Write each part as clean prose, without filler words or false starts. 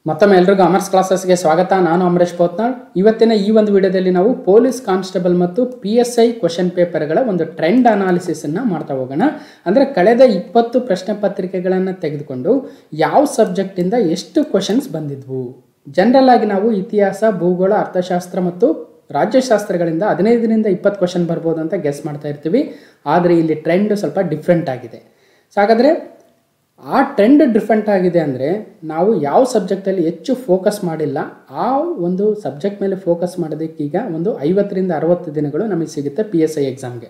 ಮತ್ತೊಮ್ಮೆ ಎಲ್ರಿಗೂ ಅಮರ್ಸ್ ಕ್ಲಾಸಸ್ಗೆ ಸ್ವಾಗತ. ನಾನು ಅಮರೇಶ್ ಪೋತ್ನಾಳ್. ಇವತ್ತಿನ ಈ ಒಂದು ವಿಡಿಯೋದಲ್ಲಿ ನಾವು ಪೊಲೀಸ್ ಕಾನ್ಸ್ಟೇಬಲ್ ಮತ್ತು PSI ಕ್ವೆಶ್ಚನ್ ಪೇಪರ್ಗಳ ಒಂದು ಟ್ರೆಂಡ್ ಅನಾಲಿಸಿಸನ್ನು ಮಾಡ್ತಾ ಹೋಗೋಣ. ಅಂದರೆ ಕಳೆದ 20 ಪ್ರಶ್ನೆ ಪತ್ರಿಕೆಗಳನ್ನು ತೆಗೆದುಕೊಂಡು ಯಾವ ಸಬ್ಜೆಕ್ಟಿಂದ ಎಷ್ಟು ಕ್ವೆಶನ್ಸ್ ಬಂದಿದ್ವು. ಜನರಲ್ ಆಗಿ ನಾವು ಇತಿಹಾಸ, ಭೂಗೋಳ, ಅರ್ಥಶಾಸ್ತ್ರ ಮತ್ತು ರಾಜ್ಯಶಾಸ್ತ್ರಗಳಿಂದ 15ರಿಂದ 20 ಕ್ವೆಶನ್ ಬರ್ಬೋದು ಅಂತ ಗೆಸ್ ಮಾಡ್ತಾ ಇರ್ತೀವಿ. ಆದರೆ ಇಲ್ಲಿ ಟ್ರೆಂಡ್ ಸ್ವಲ್ಪ ಡಿಫ್ರೆಂಟ್ ಆಗಿದೆ. ಸೊ ಹಾಗಾದರೆ ಆ ಟ್ರೆಂಡ್ ಡಿಫ್ರೆಂಟ್ ಆಗಿದೆ ಅಂದರೆ ನಾವು ಯಾವ ಸಬ್ಜೆಕ್ಟಲ್ಲಿ ಹೆಚ್ಚು ಫೋಕಸ್ ಮಾಡಿಲ್ಲ, ಆ ಒಂದು ಸಬ್ಜೆಕ್ಟ್ ಮೇಲೆ ಫೋಕಸ್ ಮಾಡೋದಕ್ಕೀಗ ಒಂದು 50ರಿಂದ 60 ದಿನಗಳು ನಮಗೆ ಸಿಗುತ್ತೆ PSI ಎಕ್ಸಾಮ್ಗೆ.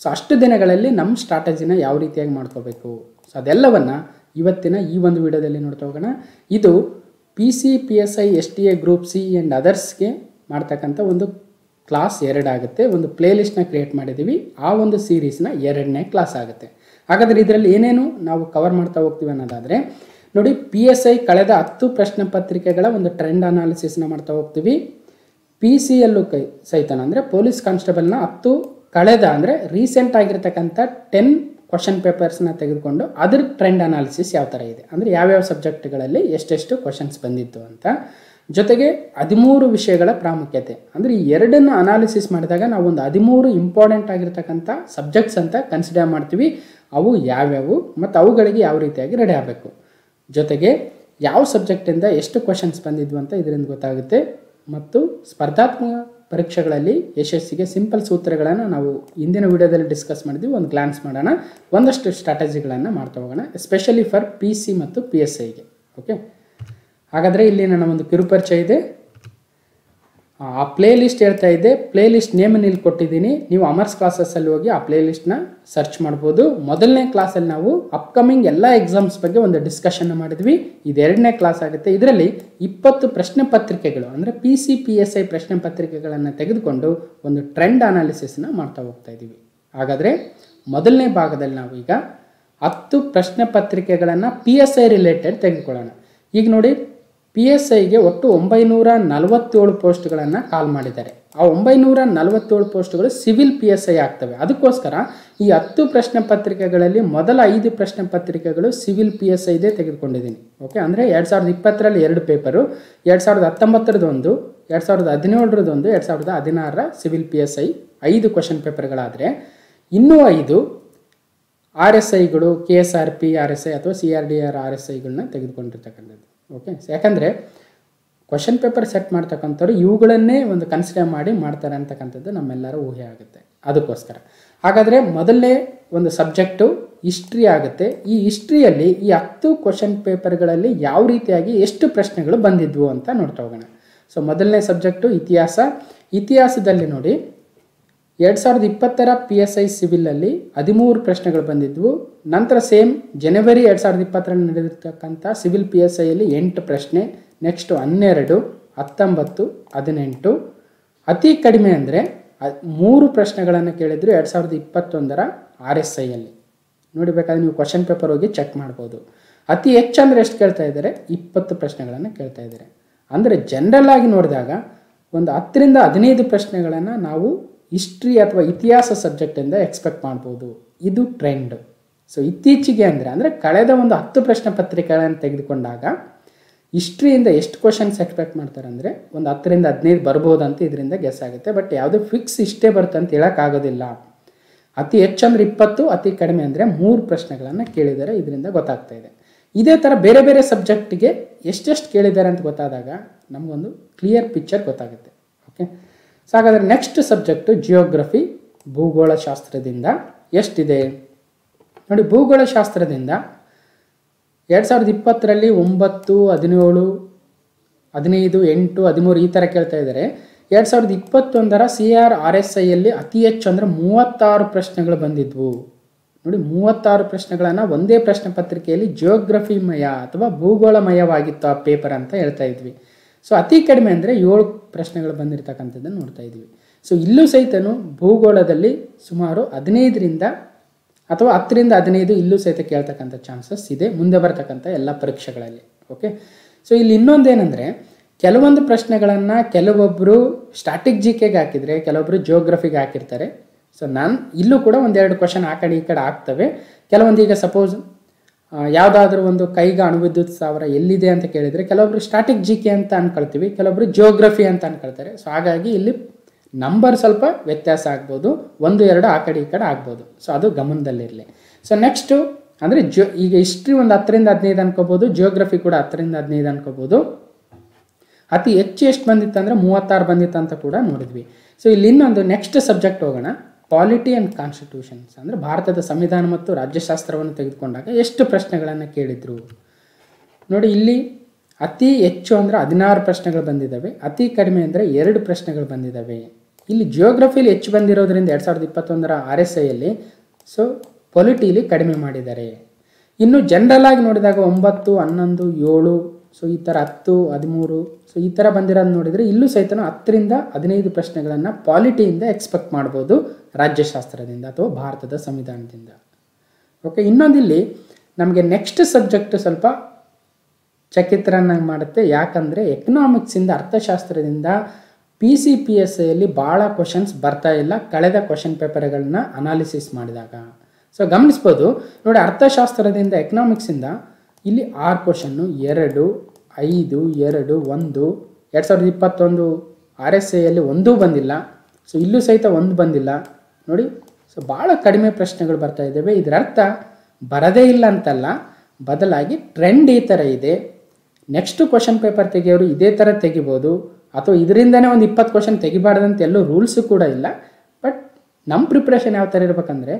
ಸೊ ಅಷ್ಟು ದಿನಗಳಲ್ಲಿ ನಮ್ಮ ಸ್ಟ್ರಾಟಜಿನ ಯಾವ ರೀತಿಯಾಗಿ ಮಾಡ್ಕೋಬೇಕು, ಸೊ ಅದೆಲ್ಲವನ್ನು ಇವತ್ತಿನ ಈ ಒಂದು ವಿಡಿಯೋದಲ್ಲಿ ನೋಡ್ತಾ ಹೋಗೋಣ. ಇದು PC, PSI, STA group C and ಅದರ್ಸ್ಗೆ ಮಾಡ್ತಕ್ಕಂಥ ಒಂದು ಕ್ಲಾಸ್ 2 ಆಗುತ್ತೆ. ಒಂದು ಪ್ಲೇಲಿಸ್ಟ್ನ ಕ್ರಿಯೇಟ್ ಮಾಡಿದ್ದೀವಿ. ಆ ಒಂದು ಸೀರೀಸ್ನ 2ನೇ ಕ್ಲಾಸ್ ಆಗುತ್ತೆ. ಹಾಗಾದರೆ ಇದರಲ್ಲಿ ಏನೇನು ನಾವು ಕವರ್ ಮಾಡ್ತಾ ಹೋಗ್ತೀವಿ ಅನ್ನೋದಾದರೆ ನೋಡಿ, PSI ಕಳೆದ 10 ಪ್ರಶ್ನೆ ಪತ್ರಿಕೆಗಳ ಒಂದು ಟ್ರೆಂಡ್ ಅನಾಲಿಸಿಸ್ನ ಮಾಡ್ತಾ ಹೋಗ್ತೀವಿ. PCಯಲ್ಲೂ ಸಹಿತನ ಅಂದರೆ ಪೊಲೀಸ್ ಕಾನ್ಸ್ಟೇಬಲ್ನ 10 ಕಳೆದ ಅಂದರೆ ರೀಸೆಂಟ್ ಆಗಿರ್ತಕ್ಕಂಥ 10 ಕ್ವಶನ್ ಪೇಪರ್ಸ್ನ ತೆಗೆದುಕೊಂಡು ಅದರ ಟ್ರೆಂಡ್ ಅನಾಲಿಸಿಸ್ ಯಾವ ಥರ ಇದೆ, ಅಂದರೆ ಯಾವ್ಯಾವ ಸಬ್ಜೆಕ್ಟ್ಗಳಲ್ಲಿ ಎಷ್ಟೆಷ್ಟು ಕ್ವಶನ್ಸ್ ಬಂದಿತ್ತು ಅಂತ, ಜೊತೆಗೆ 13 ವಿಷಯಗಳ ಪ್ರಾಮುಖ್ಯತೆ. ಅಂದರೆ ಈ ಎರಡನ್ನು ಅನಾಲಿಸಿಸ್ ಮಾಡಿದಾಗ ನಾವು ಒಂದು 13 ಇಂಪಾರ್ಟೆಂಟ್ ಆಗಿರ್ತಕ್ಕಂಥ ಸಬ್ಜೆಕ್ಟ್ಸ್ ಅಂತ ಕನ್ಸಿಡರ್ ಮಾಡ್ತೀವಿ. ಅವು ಯಾವ್ಯಾವು ಮತ್ತು ಅವುಗಳಿಗೆ ಯಾವ ರೀತಿಯಾಗಿ ರೆಡಿ ಆಗಬೇಕು, ಜೊತೆಗೆ ಯಾವ ಸಬ್ಜೆಕ್ಟಿಂದ ಎಷ್ಟು ಕ್ವಶನ್ಸ್ ಬಂದಿದ್ವು ಅಂತ ಇದರಿಂದ ಗೊತ್ತಾಗುತ್ತೆ. ಮತ್ತು ಸ್ಪರ್ಧಾತ್ಮಕ ಪರೀಕ್ಷೆಗಳಲ್ಲಿ ಯಶಸ್ಸಿಗೆ ಸಿಂಪಲ್ ಸೂತ್ರಗಳನ್ನು ನಾವು ಇಂದಿನ ವಿಡಿಯೋದಲ್ಲಿ ಡಿಸ್ಕಸ್ ಮಾಡಿದ್ವಿ. ಒಂದು ಗ್ಲಾನ್ಸ್ ಮಾಡೋಣ, ಒಂದಷ್ಟು ಸ್ಟ್ರಾಟಜಿಗಳನ್ನು ಮಾಡ್ತಾ ಹೋಗೋಣ, ಎಸ್ಪೆಷಲಿ ಫಾರ್ PC ಮತ್ತು PSIಗೆ. ಓಕೆ, ಹಾಗಾದರೆ ಇಲ್ಲಿ ನನ್ನ ಒಂದು ಕಿರುಪರಿಚಯ ಇದೆ. ಆ ಪ್ಲೇ ಲಿಸ್ಟ್ ಹೇಳ್ತಾ ಇದ್ದೆ, ಪ್ಲೇ ಲಿಸ್ಟ್ ನೇಮನ್ನು ಇಲ್ಲಿ ಕೊಟ್ಟಿದ್ದೀನಿ. ನೀವು ಅಮರ್ಸ್ ಕ್ಲಾಸಸ್ಸಲ್ಲಿ ಹೋಗಿ ಆ ಪ್ಲೇ ಲಿಸ್ಟ್ನ ಸರ್ಚ್ ಮಾಡ್ಬೋದು. ಮೊದಲನೇ ಕ್ಲಾಸಲ್ಲಿ ನಾವು ಅಪ್ಕಮಿಂಗ್ ಎಲ್ಲ ಎಕ್ಸಾಮ್ಸ್ ಬಗ್ಗೆ ಒಂದು ಡಿಸ್ಕಷನ್ ಮಾಡಿದ್ವಿ. ಇದು 2ನೇ ಕ್ಲಾಸ್ ಆಗುತ್ತೆ. ಇದರಲ್ಲಿ 20 ಪ್ರಶ್ನೆ ಪತ್ರಿಕೆಗಳು ಅಂದರೆ PC, PSI ಪ್ರಶ್ನೆ ಪತ್ರಿಕೆಗಳನ್ನು ತೆಗೆದುಕೊಂಡು ಒಂದು ಟ್ರೆಂಡ್ ಅನಾಲಿಸಿಸ್ನ ಮಾಡ್ತಾ ಹೋಗ್ತಾ ಇದ್ದೀವಿ. ಹಾಗಾದರೆ ಮೊದಲನೇ ಭಾಗದಲ್ಲಿ ನಾವು ಈಗ 10 ಪ್ರಶ್ನೆ ಪತ್ರಿಕೆಗಳನ್ನು PSI ರಿಲೇಟೆಡ್ ತೆಗೆದುಕೊಳ್ಳೋಣ. ಈಗ ನೋಡಿ, PSIಗೆ ಒಟ್ಟು 947 ಪೋಸ್ಟ್ಗಳನ್ನು ಕಾಲ್ ಮಾಡಿದ್ದಾರೆ. ಆ 947 ಪೋಸ್ಟ್ಗಳು ಸಿವಿಲ್ PSI ಆಗ್ತವೆ. ಅದಕ್ಕೋಸ್ಕರ ಈ 10 ಪ್ರಶ್ನೆ ಪತ್ರಿಕೆಗಳಲ್ಲಿ ಮೊದಲ 5 ಪ್ರಶ್ನೆ ಪತ್ರಿಕೆಗಳು ಸಿವಿಲ್ PSIದೇ ತೆಗೆದುಕೊಂಡಿದ್ದೀನಿ. ಓಕೆ, ಅಂದರೆ 2020ರಲ್ಲಿ 2 ಪೇಪರು, 2019ರದೊಂದು, 2017ರದೊಂದು, 2016ರ ಸಿವಿಲ್ PSI 5 ಕ್ವಶನ್ ಪೇಪರ್ಗಳಾದರೆ ಇನ್ನೂ 5 RSIಗಳು, KSRP RSI ಅಥವಾ CRDR RSIಗಳನ್ನ ತೆಗೆದುಕೊಂಡಿರ್ತಕ್ಕಂಥದ್ದು. ಓಕೆ, ಯಾಕಂದರೆ ಕ್ವಶನ್ ಪೇಪರ್ ಸೆಟ್ ಮಾಡ್ತಕ್ಕಂಥವ್ರು ಇವುಗಳನ್ನೇ ಒಂದು ಕನ್ಸಿಡರ್ ಮಾಡಿ ಮಾಡ್ತಾರೆ ಅಂತಕ್ಕಂಥದ್ದು ನಮ್ಮೆಲ್ಲರ ಊಹೆ ಆಗುತ್ತೆ. ಅದಕ್ಕೋಸ್ಕರ ಹಾಗಾದರೆ ಮೊದಲನೇ ಒಂದು ಸಬ್ಜೆಕ್ಟು ಹಿಸ್ಟ್ರಿ ಆಗುತ್ತೆ. ಈ ಹಿಸ್ಟ್ರಿಯಲ್ಲಿ ಈ 10 ಕ್ವಶನ್ ಪೇಪರ್ಗಳಲ್ಲಿ ಯಾವ ರೀತಿಯಾಗಿ ಎಷ್ಟು ಪ್ರಶ್ನೆಗಳು ಬಂದಿದ್ವು ಅಂತ ನೋಡ್ತಾ ಹೋಗೋಣ. ಸೊ ಮೊದಲನೇ ಸಬ್ಜೆಕ್ಟು ಇತಿಹಾಸ. ಇತಿಹಾಸದಲ್ಲಿ ನೋಡಿ, 2020ರ PSI ಸಿವಿಲಲ್ಲಿ 13 ಪ್ರಶ್ನೆಗಳು ಬಂದಿದ್ವು. ನಂತರ ಸೇಮ್ ಜನವರಿ 2020ರಲ್ಲಿ ನಡೆದಿರ್ತಕ್ಕಂಥ ಸಿವಿಲ್ PSIಯಲ್ಲಿ 8 ಪ್ರಶ್ನೆ, ನೆಕ್ಸ್ಟು 12, 19, 18. ಅತಿ ಕಡಿಮೆ ಅಂದರೆ 3 ಪ್ರಶ್ನೆಗಳನ್ನು ಕೇಳಿದ್ರು 2021ರ RSIಯಲ್ಲಿ. ನೋಡಿ, ಬೇಕಾದ್ರೆ ನೀವು ಕ್ವಶನ್ ಪೇಪರ್ ಹೋಗಿ ಚೆಕ್ ಮಾಡ್ಬೋದು. ಅತಿ ಹೆಚ್ಚು ಅಂದರೆ ಎಷ್ಟು ಕೇಳ್ತಾ ಇದ್ದಾರೆ? 20 ಪ್ರಶ್ನೆಗಳನ್ನು ಕೇಳ್ತಾ ಇದ್ದಾರೆ. ಅಂದರೆ ಜನರಲ್ ಆಗಿ ನೋಡಿದಾಗ ಒಂದು 10ರಿಂದ 15 ಪ್ರಶ್ನೆಗಳನ್ನು ನಾವು ಹಿಸ್ಟ್ರಿ ಅಥವಾ ಇತಿಹಾಸ ಸಬ್ಜೆಕ್ಟಿಂದ ಎಕ್ಸ್ಪೆಕ್ಟ್ ಮಾಡ್ಬೋದು. ಇದು ಟ್ರೆಂಡ್. ಸೊ ಇತ್ತೀಚೆಗೆ ಅಂದರೆ ಕಳೆದ ಒಂದು 10 ಪ್ರಶ್ನೆ ಪತ್ರಿಕೆಗಳನ್ನು ತೆಗೆದುಕೊಂಡಾಗ ಹಿಸ್ಟ್ರಿಯಿಂದ ಎಷ್ಟು ಕ್ವಶನ್ಸ್ ಎಕ್ಸ್ಪೆಕ್ಟ್ ಮಾಡ್ತಾರೆ ಅಂದರೆ ಒಂದು 10ರಿಂದ 15 ಬರ್ಬೋದಂತ ಇದರಿಂದ ಗೆಸ್ ಆಗುತ್ತೆ. ಬಟ್ ಯಾವುದೇ ಫಿಕ್ಸ್ ಇಷ್ಟೇ ಬರುತ್ತೆ ಅಂತ ಹೇಳೋಕ್ಕಾಗೋದಿಲ್ಲ. ಅತಿ ಹೆಚ್ಚು ಅಂದರೆ 20, ಅತಿ ಕಡಿಮೆ ಅಂದರೆ 3 ಪ್ರಶ್ನೆಗಳನ್ನು ಕೇಳಿದ್ದಾರೆ. ಇದರಿಂದ ಗೊತ್ತಾಗ್ತಾ ಇದೆ. ಇದೇ ಥರ ಬೇರೆ ಬೇರೆ ಸಬ್ಜೆಕ್ಟಿಗೆ ಎಷ್ಟೆಷ್ಟು ಕೇಳಿದ್ದಾರೆ ಅಂತ ಗೊತ್ತಾದಾಗ ನಮಗೊಂದು ಕ್ಲಿಯರ್ ಪಿಕ್ಚರ್ ಗೊತ್ತಾಗುತ್ತೆ. ಓಕೆ, ಸೊ ಹಾಗಾದರೆ ನೆಕ್ಸ್ಟ್ ಸಬ್ಜೆಕ್ಟು ಜಿಯೋಗ್ರಫಿ, ಭೂಗೋಳಶಾಸ್ತ್ರದಿಂದ ಎಷ್ಟಿದೆ ನೋಡಿ. ಭೂಗೋಳಶಾಸ್ತ್ರದಿಂದ 2020ರಲ್ಲಿ 9, 17, 15, 8, 13 ಈ ಥರ ಕೇಳ್ತಾ ಇದ್ದಾರೆ. 2021ರ CRRSIಯಲ್ಲಿ ಅತಿ ಹೆಚ್ಚು ಅಂದರೆ 36 ಪ್ರಶ್ನೆಗಳು ಬಂದಿದ್ವು. ನೋಡಿ, 36 ಪ್ರಶ್ನೆಗಳನ್ನು ಒಂದೇ ಪ್ರಶ್ನೆ ಪತ್ರಿಕೆಯಲ್ಲಿ ಜಿಯೋಗ್ರಫಿಮಯ ಅಥವಾ ಭೂಗೋಳಮಯವಾಗಿತ್ತು ಆ ಪೇಪರ್ ಅಂತ ಹೇಳ್ತಾ ಇದ್ವಿ. ಸೊ ಅತಿ ಕಡಿಮೆ ಅಂದರೆ 7 ಪ್ರಶ್ನೆಗಳು ಬಂದಿರತಕ್ಕಂಥದ್ದನ್ನು ನೋಡ್ತಾ ಇದ್ವಿ. ಸೊ ಇಲ್ಲೂ ಸಹಿತನು ಭೂಗೋಳದಲ್ಲಿ ಸುಮಾರು 15ರಿಂದ ಅಥವಾ 10ರಿಂದ 15 ಇಲ್ಲೂ ಸಹಿತ ಕೇಳ್ತಕ್ಕಂಥ ಚಾನ್ಸಸ್ ಇದೆ ಮುಂದೆ ಬರ್ತಕ್ಕಂಥ ಎಲ್ಲ ಪರೀಕ್ಷೆಗಳಲ್ಲಿ. ಓಕೆ, ಸೊ ಇಲ್ಲಿ ಇನ್ನೊಂದೇನೆಂದರೆ ಕೆಲವೊಂದು ಪ್ರಶ್ನೆಗಳನ್ನು ಕೆಲವೊಬ್ಬರು ಸ್ಟ್ಯಾಟಿಕ್ GKಗೆ ಹಾಕಿದರೆ, ಕೆಲವೊಬ್ಬರು ಜಿಯೋಗ್ರಫಿಗೆ ಹಾಕಿರ್ತಾರೆ. ಸೊ ನಾನು ಇಲ್ಲೂ ಕೂಡ 1-2 ಕ್ವಶನ್ ಆ ಕಡೆ ಈ ಕಡೆ ಆಗ್ತವೆ. ಕೆಲವೊಂದು ಈಗ ಸಪೋಸ್ ಯಾವುದಾದ್ರೂ ಒಂದು ಕೈಗಾ ಅಣುವಿದ್ಯುತ್ ಸ್ಥಾವರ ಎಲ್ಲಿದೆ ಅಂತ ಕೇಳಿದರೆ ಕೆಲವೊಬ್ರು ಸ್ಟಾಟಿಕ್ ಜಿ ಕೆ ಅಂತ ಅನ್ಕೊಳ್ತೀವಿ, ಕೆಲವೊಬ್ರು ಜಿಯೋಗ್ರಫಿ ಅಂತ ಅನ್ಕೊಳ್ತಾರೆ. ಸೊ ಹಾಗಾಗಿ ಇಲ್ಲಿ ನಂಬರ್ ಸ್ವಲ್ಪ ವ್ಯತ್ಯಾಸ ಆಗ್ಬೋದು, 1, 2 ಆ ಕಡೆ ಈ ಕಡೆ ಆಗ್ಬೋದು. ಸೊ ಅದು ಗಮನದಲ್ಲಿರಲಿ. ಸೊ ನೆಕ್ಸ್ಟು ಅಂದರೆ ಈಗ ಹಿಸ್ಟ್ರಿ ಒಂದು 10ರಿಂದ 15 ಅನ್ಕೋಬೋದು, ಜಿಯೋಗ್ರಫಿ ಕೂಡ 10ರಿಂದ 15 ಅನ್ಕೋಬೋದು. ಅತಿ ಹೆಚ್ಚು ಎಷ್ಟು ಬಂದಿತ್ತು ಅಂದರೆ 36 ಬಂದಿತ್ತು ಅಂತ ಕೂಡ ನೋಡಿದ್ವಿ. ಸೊ ಇಲ್ಲಿ ಇನ್ನೊಂದು ನೆಕ್ಸ್ಟ್ ಸಬ್ಜೆಕ್ಟ್ ಹೋಗೋಣ, ಪಾಲಿಟಿ ಆ್ಯಂಡ್ ಕಾನ್ಸ್ಟಿಟ್ಯೂಷನ್ಸ್. ಅಂದರೆ ಭಾರತದ ಸಂವಿಧಾನ ಮತ್ತು ರಾಜ್ಯಶಾಸ್ತ್ರವನ್ನು ತೆಗೆದುಕೊಂಡಾಗ ಎಷ್ಟು ಪ್ರಶ್ನೆಗಳನ್ನು ಕೇಳಿದರು ನೋಡಿ. ಇಲ್ಲಿ ಅತಿ ಹೆಚ್ಚು ಅಂದರೆ 16 ಪ್ರಶ್ನೆಗಳು ಬಂದಿದ್ದಾವೆ, ಅತಿ ಕಡಿಮೆ ಅಂದರೆ 2 ಪ್ರಶ್ನೆಗಳು ಬಂದಿದ್ದಾವೆ. ಇಲ್ಲಿ ಜಿಯೋಗ್ರಫಿಲಿ ಹೆಚ್ಚು ಬಂದಿರೋದ್ರಿಂದ 2021ರ RSIಯಲ್ಲಿ ಸೊ ಪೊಲಿಟಿಲಿ ಕಡಿಮೆ ಮಾಡಿದ್ದಾರೆ. ಇನ್ನು ಜನರಲ್ ಆಗಿ ನೋಡಿದಾಗ 9, 11, 7 ಸೊ ಈ ಥರ 10, 13 ಸೊ ಈ ಥರ ಬಂದಿರೋದು ನೋಡಿದರೆ ಇಲ್ಲೂ ಸಹಿತ 10ರಿಂದ 15 ಪ್ರಶ್ನೆಗಳನ್ನು ಪಾಲಿಟಿಯಿಂದ ಎಕ್ಸ್ಪೆಕ್ಟ್ ಮಾಡ್ಬೋದು, ರಾಜ್ಯಶಾಸ್ತ್ರದಿಂದ ಅಥವಾ ಭಾರತದ ಸಂವಿಧಾನದಿಂದ. ಓಕೆ, ಇನ್ನೊಂದಿಲ್ಲಿ ನಮಗೆ ನೆಕ್ಸ್ಟ್ ಸಬ್ಜೆಕ್ಟ್ ಸ್ವಲ್ಪ ಚಕಿತ್ರನಾಗಿ ಮಾಡುತ್ತೆ. ಯಾಕಂದರೆ ಎಕನಾಮಿಕ್ಸಿಂದ ಅರ್ಥಶಾಸ್ತ್ರದಿಂದ PCPSIಯಲ್ಲಿ ಭಾಳ ಕ್ವಶನ್ಸ್ ಬರ್ತಾ ಇಲ್ಲ ಕಳೆದ ಕ್ವಶನ್ ಪೇಪರ್ಗಳನ್ನ ಅನಾಲಿಸಿಸ್ ಮಾಡಿದಾಗ. ಸೊ ಗಮನಿಸ್ಬೋದು ನೋಡಿ, ಅರ್ಥಶಾಸ್ತ್ರದಿಂದ ಎಕನಾಮಿಕ್ಸಿಂದ ಇಲ್ಲಿ 6 ಕ್ವಶನ್ನು, 2, 5, 2, 1 2021 RSIಯಲ್ಲಿ 1 ಬಂದಿಲ್ಲ. ಸೊ ಇಲ್ಲೂ ಸಹಿತ 1 ಬಂದಿಲ್ಲ ನೋಡಿ. ಸೊ ಭಾಳ ಕಡಿಮೆ ಪ್ರಶ್ನೆಗಳು ಬರ್ತಾ ಇದ್ದಾವೆ. ಇದರ ಅರ್ಥ ಬರದೇ ಇಲ್ಲ ಅಂತಲ್ಲ, ಬದಲಾಗಿ ಟ್ರೆಂಡ್ ಈ ಥರ ಇದೆ. ನೆಕ್ಸ್ಟ್ ಕ್ವಶನ್ ಪೇಪರ್ ತೆಗಿಯೋರು ಇದೇ ಥರ ತೆಗಿಬೋದು, ಅಥವಾ ಇದರಿಂದನೇ ಒಂದು 20 ಕ್ವಶನ್ ತೆಗಿಬಾರ್ದಂತ ಎಲ್ಲೂ ರೂಲ್ಸು ಕೂಡ ಇಲ್ಲ. ಬಟ್ ನಮ್ಮ ಪ್ರಿಪ್ರೇಷನ್ ಯಾವ ಥರ ಇರಬೇಕಂದ್ರೆ,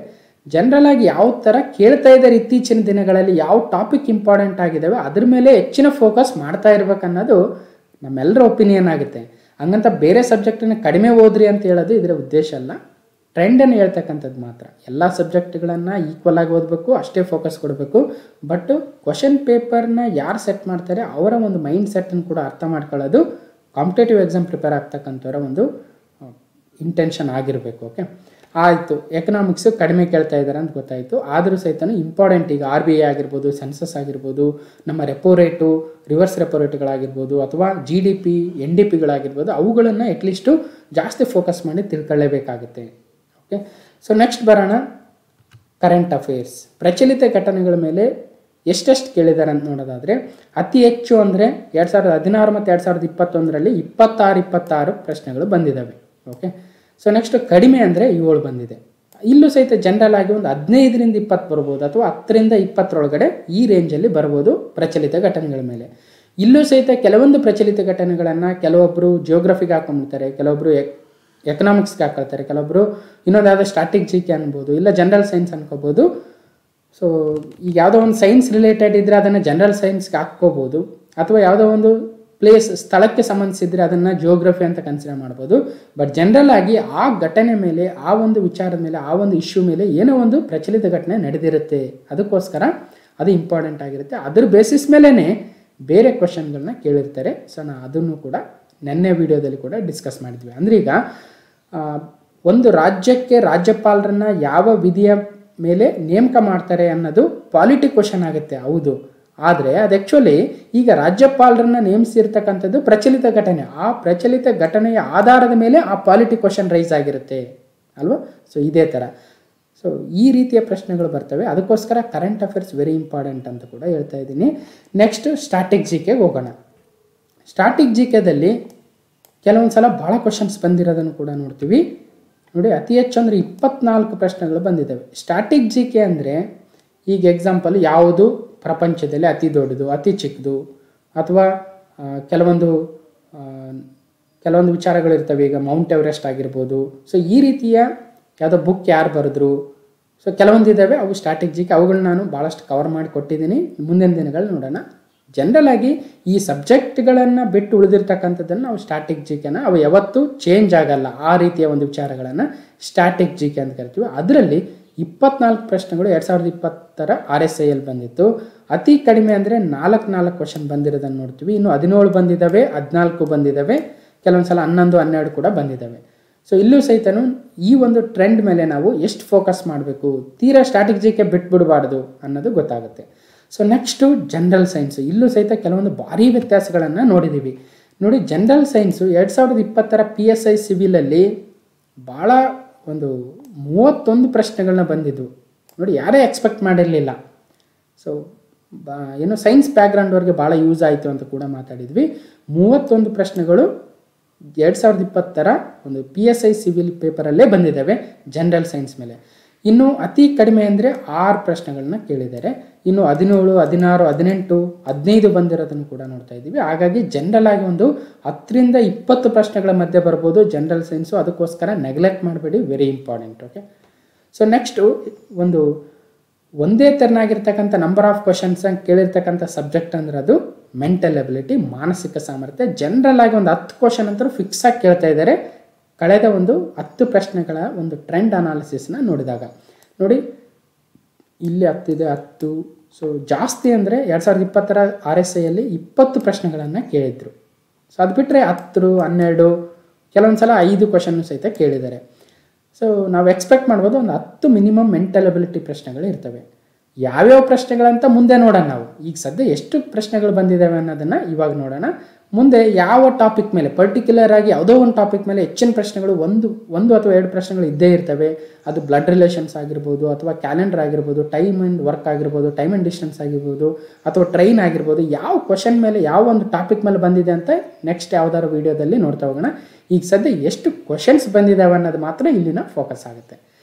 ಜನರಲಾಗಿ ಯಾವ ಥರ ಕೇಳ್ತಾ ಇದ್ದಾರೆ ಇತ್ತೀಚಿನ ದಿನಗಳಲ್ಲಿ, ಯಾವ ಟಾಪಿಕ್ ಇಂಪಾರ್ಟೆಂಟ್ ಆಗಿದ್ದಾವೆ ಅದ್ರ ಮೇಲೆ ಹೆಚ್ಚಿನ ಫೋಕಸ್ ಮಾಡ್ತಾ ಇರ್ಬೇಕನ್ನೋದು ನಮ್ಮೆಲ್ಲರ ಒಪಿನಿಯನ್ ಆಗುತ್ತೆ. ಹಂಗಂತ ಬೇರೆ ಸಬ್ಜೆಕ್ಟನ್ನು ಕಡಿಮೆ ಓದ್ರಿ ಅಂತ ಹೇಳೋದು ಇದರ ಉದ್ದೇಶ ಅಲ್ಲ, ಟ್ರೆಂಡನ್ನು ಹೇಳ್ತಕ್ಕಂಥದ್ದು ಮಾತ್ರ. ಎಲ್ಲ ಸಬ್ಜೆಕ್ಟ್ಗಳನ್ನು ಈಕ್ವಲ್ ಆಗಿ ಓದಬೇಕು, ಅಷ್ಟೇ ಫೋಕಸ್ ಕೊಡಬೇಕು. ಬಟ್ ಕ್ವಶನ್ ಪೇಪರ್ನ ಯಾರು ಸೆಟ್ ಮಾಡ್ತಾರೆ ಅವರ ಒಂದು ಮೈಂಡ್ ಸೆಟ್ಟನ್ನು ಕೂಡ ಅರ್ಥ ಮಾಡ್ಕೊಳ್ಳೋದು ಕಾಂಪಿಟೇಟಿವ್ ಎಕ್ಸಾಮ್ ಪ್ರಿಪೇರ್ ಆಗ್ತಕ್ಕಂಥವ್ರ ಒಂದು ಇಂಟೆನ್ಷನ್ ಆಗಿರಬೇಕು. ಓಕೆ, ಆಯಿತು. ಎಕನಾಮಿಕ್ಸು ಕಡಿಮೆ ಕೇಳ್ತಾ ಇದ್ದಾರೆ ಅಂತ ಗೊತ್ತಾಯಿತು, ಆದರೂ ಸಹಿತ ಇಂಪಾರ್ಟೆಂಟ್ ಈಗ RBI ಆಗಿರ್ಬೋದು, ಸೆನ್ಸಸ್ ಆಗಿರ್ಬೋದು, ನಮ್ಮ ರೆಪೋ ರೇಟು, ರಿವರ್ಸ್ ರೆಪೋ ರೇಟ್ಗಳಾಗಿರ್ಬೋದು, ಅಥವಾ GDP NDPಗಳಾಗಿರ್ಬೋದು, ಅವುಗಳನ್ನು ಅಟ್ಲೀಸ್ಟು ಜಾಸ್ತಿ ಫೋಕಸ್ ಮಾಡಿ ತಿಳ್ಕೊಳ್ಳೇಬೇಕಾಗುತ್ತೆ. ಓಕೆ, ಸೊ ನೆಕ್ಸ್ಟ್ ಬರೋಣ ಕರೆಂಟ್ ಅಫೇರ್ಸ್. ಪ್ರಚಲಿತ ಘಟನೆಗಳ ಮೇಲೆ ಎಷ್ಟೆಷ್ಟು ಕೇಳಿದ್ದಾರೆ ಅಂತ ನೋಡೋದಾದರೆ, ಅತಿ ಹೆಚ್ಚು ಅಂದರೆ 2016 ಮತ್ತು 2021ರಲ್ಲಿ 26 ಪ್ರಶ್ನೆಗಳು ಬಂದಿದ್ದಾವೆ. ಓಕೆ, ಸೊ ನೆಕ್ಸ್ಟ್ ಕಡಿಮೆ ಅಂದರೆ 7 ಬಂದಿದೆ. ಇಲ್ಲೂ ಸಹಿತ ಜನರಲ್ ಆಗಿ ಒಂದು 15ರಿಂದ 20 ಬರ್ಬೋದು, ಅಥವಾ 10ರಿಂದ 20ರೊಳಗಡೆ ಈ ರೇಂಜಲ್ಲಿ ಬರ್ಬೋದು ಪ್ರಚಲಿತ ಘಟನೆಗಳ ಮೇಲೆ. ಇಲ್ಲೂ ಸಹಿತ ಕೆಲವೊಂದು ಪ್ರಚಲಿತ ಘಟನೆಗಳನ್ನು ಕೆಲವೊಬ್ಬರು ಜಿಯೋಗ್ರಫಿಗೆ ಹಾಕೊಂಡ್ಬಿಡ್ತಾರೆ, ಕೆಲವೊಬ್ಬರು ಎಕನಾಮಿಕ್ಸ್ಗೆ ಹಾಕೊಳ್ತಾರೆ, ಕೆಲವೊಬ್ಬರು ಇನ್ನೊಂದಾದ ಸ್ಟಾಟಿಕ್ GK ಅನ್ಬೋದು, ಇಲ್ಲ ಜನರಲ್ ಸೈನ್ಸ್ ಅನ್ಕೋಬೋದು. ಸೊ ಈಗ ಯಾವುದೋ ಒಂದು ಸೈನ್ಸ್ ರಿಲೇಟೆಡ್ ಇದ್ದರೆ ಅದನ್ನು ಜನರಲ್ ಸೈನ್ಸ್ಗೆ ಹಾಕ್ಕೋಬೋದು, ಅಥವಾ ಯಾವುದೋ ಒಂದು ಪ್ಲೇಸ್ ಸ್ಥಳಕ್ಕೆ ಸಂಬಂಧಿಸಿದರೆ ಅದನ್ನು ಜಿಯೋಗ್ರಫಿ ಅಂತ ಕನ್ಸಿಡರ್ ಮಾಡ್ಬೋದು. ಬಟ್ ಜನರಲ್ ಆಗಿ ಆ ಘಟನೆ ಮೇಲೆ, ಆ ಒಂದು ವಿಚಾರದ ಮೇಲೆ, ಆ ಒಂದು ಇಶ್ಯೂ ಮೇಲೆ ಏನೋ ಒಂದು ಪ್ರಚಲಿತ ಘಟನೆ ನಡೆದಿರುತ್ತೆ, ಅದಕ್ಕೋಸ್ಕರ ಅದು ಇಂಪಾರ್ಟೆಂಟ್ ಆಗಿರುತ್ತೆ. ಅದ್ರ ಬೇಸಿಸ್ ಮೇಲೇ ಬೇರೆ ಕ್ವಶನ್ಗಳನ್ನ ಕೇಳಿರ್ತಾರೆ. ಸೊ ನಾನು ಅದನ್ನು ಕೂಡ ನೆನ್ನೆ ವಿಡಿಯೋದಲ್ಲಿ ಕೂಡ ಡಿಸ್ಕಸ್ ಮಾಡಿದ್ವಿ. ಅಂದರೆ ಈಗ ಒಂದು ರಾಜ್ಯಕ್ಕೆ ರಾಜ್ಯಪಾಲರನ್ನ ಯಾವ ವಿಧಿಯ ಮೇಲೆ ನೇಮಕ ಮಾಡ್ತಾರೆ ಅನ್ನೋದು ಪಾಲಿಟಿ ಕ್ವಶನ್ ಆಗುತ್ತೆ, ಹೌದು. ಆದರೆ ಅದು ಆ್ಯಕ್ಚುಲಿ ಈಗ ರಾಜ್ಯಪಾಲರನ್ನ ನೇಮಿಸಿರ್ತಕ್ಕಂಥದ್ದು ಪ್ರಚಲಿತ ಘಟನೆ, ಆ ಪ್ರಚಲಿತ ಘಟನೆಯ ಆಧಾರದ ಮೇಲೆ ಆ ಪಾಲಿಟಿ ಕ್ವಶನ್ ರೈಸ್ ಆಗಿರುತ್ತೆ ಅಲ್ವಾ. ಸೊ ಇದೇ ಥರ ಸೊ ಈ ರೀತಿಯ ಪ್ರಶ್ನೆಗಳು ಬರ್ತವೆ. ಅದಕ್ಕೋಸ್ಕರ ಕರೆಂಟ್ ಅಫೇರ್ಸ್ ವೆರಿ ಇಂಪಾರ್ಟೆಂಟ್ ಅಂತ ಕೂಡ ಹೇಳ್ತಾ ಇದ್ದೀನಿ. ನೆಕ್ಸ್ಟ್ ಸ್ಟಾಟಿಕ್ GKಗೆ ಹೋಗೋಣ. ಸ್ಟಾಟಿಕ್ GKದಲ್ಲಿ ಕೆಲವೊಂದು ಸಲ ಭಾಳ ಕ್ವಶನ್ಸ್ ಬಂದಿರೋದನ್ನು ಕೂಡ ನೋಡ್ತೀವಿ ನೋಡಿ. ಅತಿ ಹೆಚ್ಚು ಅಂದರೆ 24 ಪ್ರಶ್ನೆಗಳು ಬಂದಿದ್ದಾವೆ. ಸ್ಟಾಟಿಕ್ GK ಅಂದರೆ ಈಗ ಎಕ್ಸಾಂಪಲ್ ಯಾವುದು ಪ್ರಪಂಚದಲ್ಲಿ ಅತಿ ದೊಡ್ಡದು, ಅತಿ ಚಿಕ್ಕದು, ಅಥವಾ ಕೆಲವೊಂದು ವಿಚಾರಗಳಿರ್ತವೆ. ಈಗ ಮೌಂಟ್ ಎವರೆಸ್ಟ್ ಆಗಿರ್ಬೋದು. ಸೊ ಈ ರೀತಿಯ ಯಾವುದೋ ಬುಕ್ ಯಾರು ಬರೆದ್ರು, ಸೊ ಕೆಲವೊಂದಿದ್ದಾವೆ ಅವು ಸ್ಟಾಟಿಕ್ GK. ಅವುಗಳನ್ನ ನಾನು ಭಾಳಷ್ಟು ಕವರ್ ಮಾಡಿ ಕೊಟ್ಟಿದ್ದೀನಿ, ಮುಂದಿನ ದಿನಗಳು ನೋಡೋಣ. ಜನರಲ್ ಆಗಿ ಈ ಸಬ್ಜೆಕ್ಟ್ಗಳನ್ನು ಬಿಟ್ಟು ಉಳಿದಿರ್ತಕ್ಕಂಥದ್ದನ್ನು ನಾವು ಸ್ಟಾಟಿಕ್ GKನ ಅವು ಯಾವತ್ತೂ ಚೇಂಜ್ ಆಗಲ್ಲ, ಆ ರೀತಿಯ ಒಂದು ವಿಚಾರಗಳನ್ನು ಸ್ಟಾಟಿಕ್ GK ಅಂತ ಕರಿತೀವಿ. ಅದರಲ್ಲಿ 24 ಪ್ರಶ್ನೆಗಳು 2020ರ RSIಯಲ್ಲಿ ಬಂದಿತ್ತು. ಅತಿ ಕಡಿಮೆ ಅಂದರೆ 4 ಕ್ವಶನ್ ಬಂದಿರೋದನ್ನು ನೋಡ್ತೀವಿ. ಇನ್ನು 17 ಬಂದಿದ್ದಾವೆ, 14 ಬಂದಿದ್ದಾವೆ, ಕೆಲವೊಂದು ಸಲ 11, 12 ಕೂಡ ಬಂದಿದ್ದಾವೆ. ಸೊ ಇಲ್ಲೂ ಸಹಿತ ಈ ಒಂದು ಟ್ರೆಂಡ್ ಮೇಲೆ ನಾವು ಎಷ್ಟು ಫೋಕಸ್ ಮಾಡಬೇಕು, ತೀರಾ ಸ್ಟಾಟಿಕ್ GK ಬಿಟ್ಬಿಡಬಾರ್ದು ಅನ್ನೋದು ಗೊತ್ತಾಗುತ್ತೆ. So next general science. ಇಲ್ಲೂ ಸಹಿತ ಕೆಲವೊಂದು ಭಾರಿ ವ್ಯತ್ಯಾಸಗಳನ್ನು ನೋಡಿದ್ದೀವಿ ನೋಡಿ. ಜನರಲ್ ಸೈನ್ಸು 2020ರ PSI ಸಿವಿಲಲ್ಲಿ ಭಾಳ ಒಂದು 31 ಪ್ರಶ್ನೆಗಳನ್ನ ಬಂದಿದ್ದು ನೋಡಿ, ಯಾರೇ ಎಕ್ಸ್ಪೆಕ್ಟ್ ಮಾಡಿರಲಿಲ್ಲ. ಸೊ ಏನು ಸೈನ್ಸ್ ಬ್ಯಾಕ್ಗ್ರೌಂಡ್ವರೆಗೆ ಭಾಳ ಯೂಸ್ ಆಯಿತು ಅಂತ ಕೂಡ ಮಾತಾಡಿದ್ವಿ. 31 ಪ್ರಶ್ನೆಗಳು 2020 ಒಂದು PSI ಸಿವಿಲ್ ಪೇಪರಲ್ಲೇ ಬಂದಿದ್ದಾವೆ ಜನರಲ್ ಸೈನ್ಸ್ ಮೇಲೆ. ಇನ್ನು ಅತಿ ಕಡಿಮೆ ಅಂದರೆ 6 ಪ್ರಶ್ನೆಗಳನ್ನ ಕೇಳಿದ್ದಾರೆ. ಇನ್ನು 17, 16, 18, 15 ಬಂದಿರೋದನ್ನು ಕೂಡ ನೋಡ್ತಾ ಇದ್ದೀವಿ. ಹಾಗಾಗಿ ಜನರಲ್ ಆಗಿ ಒಂದು 10ರಿಂದ 20 ಪ್ರಶ್ನೆಗಳ ಮಧ್ಯೆ ಬರ್ಬೋದು ಜನರಲ್ ಸೈನ್ಸು. ಅದಕ್ಕೋಸ್ಕರ ನೆಗ್ಲೆಕ್ಟ್ ಮಾಡಬೇಡಿ, very important. Okay, so next ಒಂದೇ ತೆರನಾಗಿರ್ತಕ್ಕಂಥ ನಂಬರ್ ಆಫ್ ಕ್ವಶನ್ಸ್ ಕೇಳಿರ್ತಕ್ಕಂಥ ಸಬ್ಜೆಕ್ಟ್ ಅಂದ್ರೆ ಅದು ಮೆಂಟಲ್ ಎಬಿಲಿಟಿ, ಮಾನಸಿಕ ಸಾಮರ್ಥ್ಯ. ಜನರಲ್ ಆಗಿ ಒಂದು 10 ಕ್ವಶನ್ ಅಂತೂ ಫಿಕ್ಸ್ ಆಗಿ ಕೇಳ್ತಾ ಇದ್ದಾರೆ ಕಳೆದ ಒಂದು 10 ಪ್ರಶ್ನೆಗಳ ಒಂದು ಟ್ರೆಂಡ್ ಅನಾಲಿಸಿಸ್ನ ನೋಡಿದಾಗ. ನೋಡಿ ಇಲ್ಲಿ 10 ಇದೆ, 10. ಸೊ ಜಾಸ್ತಿ ಅಂದರೆ 2020 RSIಯಲ್ಲಿ 20 ಪ್ರಶ್ನೆಗಳನ್ನು ಕೇಳಿದ್ರು. ಸೊ ಅದು ಬಿಟ್ಟರೆ 10, 12, ಕೆಲವೊಂದು ಸಲ 5 ಕ್ವಶನ್ನು ಸಹಿತ ಕೇಳಿದ್ದಾರೆ. ಸೊ ನಾವು ಎಕ್ಸ್ಪೆಕ್ಟ್ ಮಾಡ್ಬೋದು ಒಂದು 10 ಮಿನಿಮಮ್ ಮೆಂಟಲ್ ಎಬಿಲಿಟಿ ಪ್ರಶ್ನೆಗಳು ಇರ್ತವೆ. ಯಾವ್ಯಾವ ಪ್ರಶ್ನೆಗಳಂತ ಮುಂದೆ ನೋಡೋಣ. ನಾವು ಈಗ ಸದ್ಯ ಎಷ್ಟು ಪ್ರಶ್ನೆಗಳು ಬಂದಿದ್ದಾವೆ ಅನ್ನೋದನ್ನು ಇವಾಗ ನೋಡೋಣ. ಮುಂದೆ ಯಾವ ಟಾಪಿಕ್ ಮೇಲೆ ಪರ್ಟಿಕ್ಯುಲರ್ ಆಗಿ ಯಾವುದೋ ಒಂದು ಟಾಪಿಕ್ ಮೇಲೆ ಹೆಚ್ಚಿನ ಪ್ರಶ್ನೆಗಳು ಒಂದು ಅಥವಾ 2 ಪ್ರಶ್ನೆಗಳು ಇದ್ದೇ ಇರ್ತವೆ. ಅದು ಬ್ಲಡ್ ರಿಲೇಷನ್ಸ್ ಆಗಿರ್ಬೋದು, ಅಥವಾ ಕ್ಯಾಲೆಂಡರ್ ಆಗಿರ್ಬೋದು, ಟೈಮ್ ಆ್ಯಂಡ್ ವರ್ಕ್ ಆಗಿರ್ಬೋದು, ಟೈಮ್ ಆ್ಯಂಡ್ ಡಿಸ್ಟೆನ್ಸ್ ಆಗಿರ್ಬೋದು, ಅಥವಾ ಟ್ರೈನ್ ಆಗಿರ್ಬೋದು. ಯಾವ ಕ್ವಶನ್ ಮೇಲೆ ಯಾವ ಒಂದು ಟಾಪಿಕ್ ಮೇಲೆ ಬಂದಿದೆ ಅಂತ ನೆಕ್ಸ್ಟ್ ಯಾವ್ದಾದ್ರು ವೀಡಿಯೋದಲ್ಲಿ ನೋಡ್ತಾ ಹೋಗೋಣ. ಈಗ ಸದ್ಯ ಎಷ್ಟು ಕ್ವಶನ್ಸ್ ಬಂದಿದ್ದಾವೆ ಅನ್ನೋದು ಮಾತ್ರ ಇಲ್ಲಿನ ಫೋಕಸ್ ಆಗುತ್ತೆ.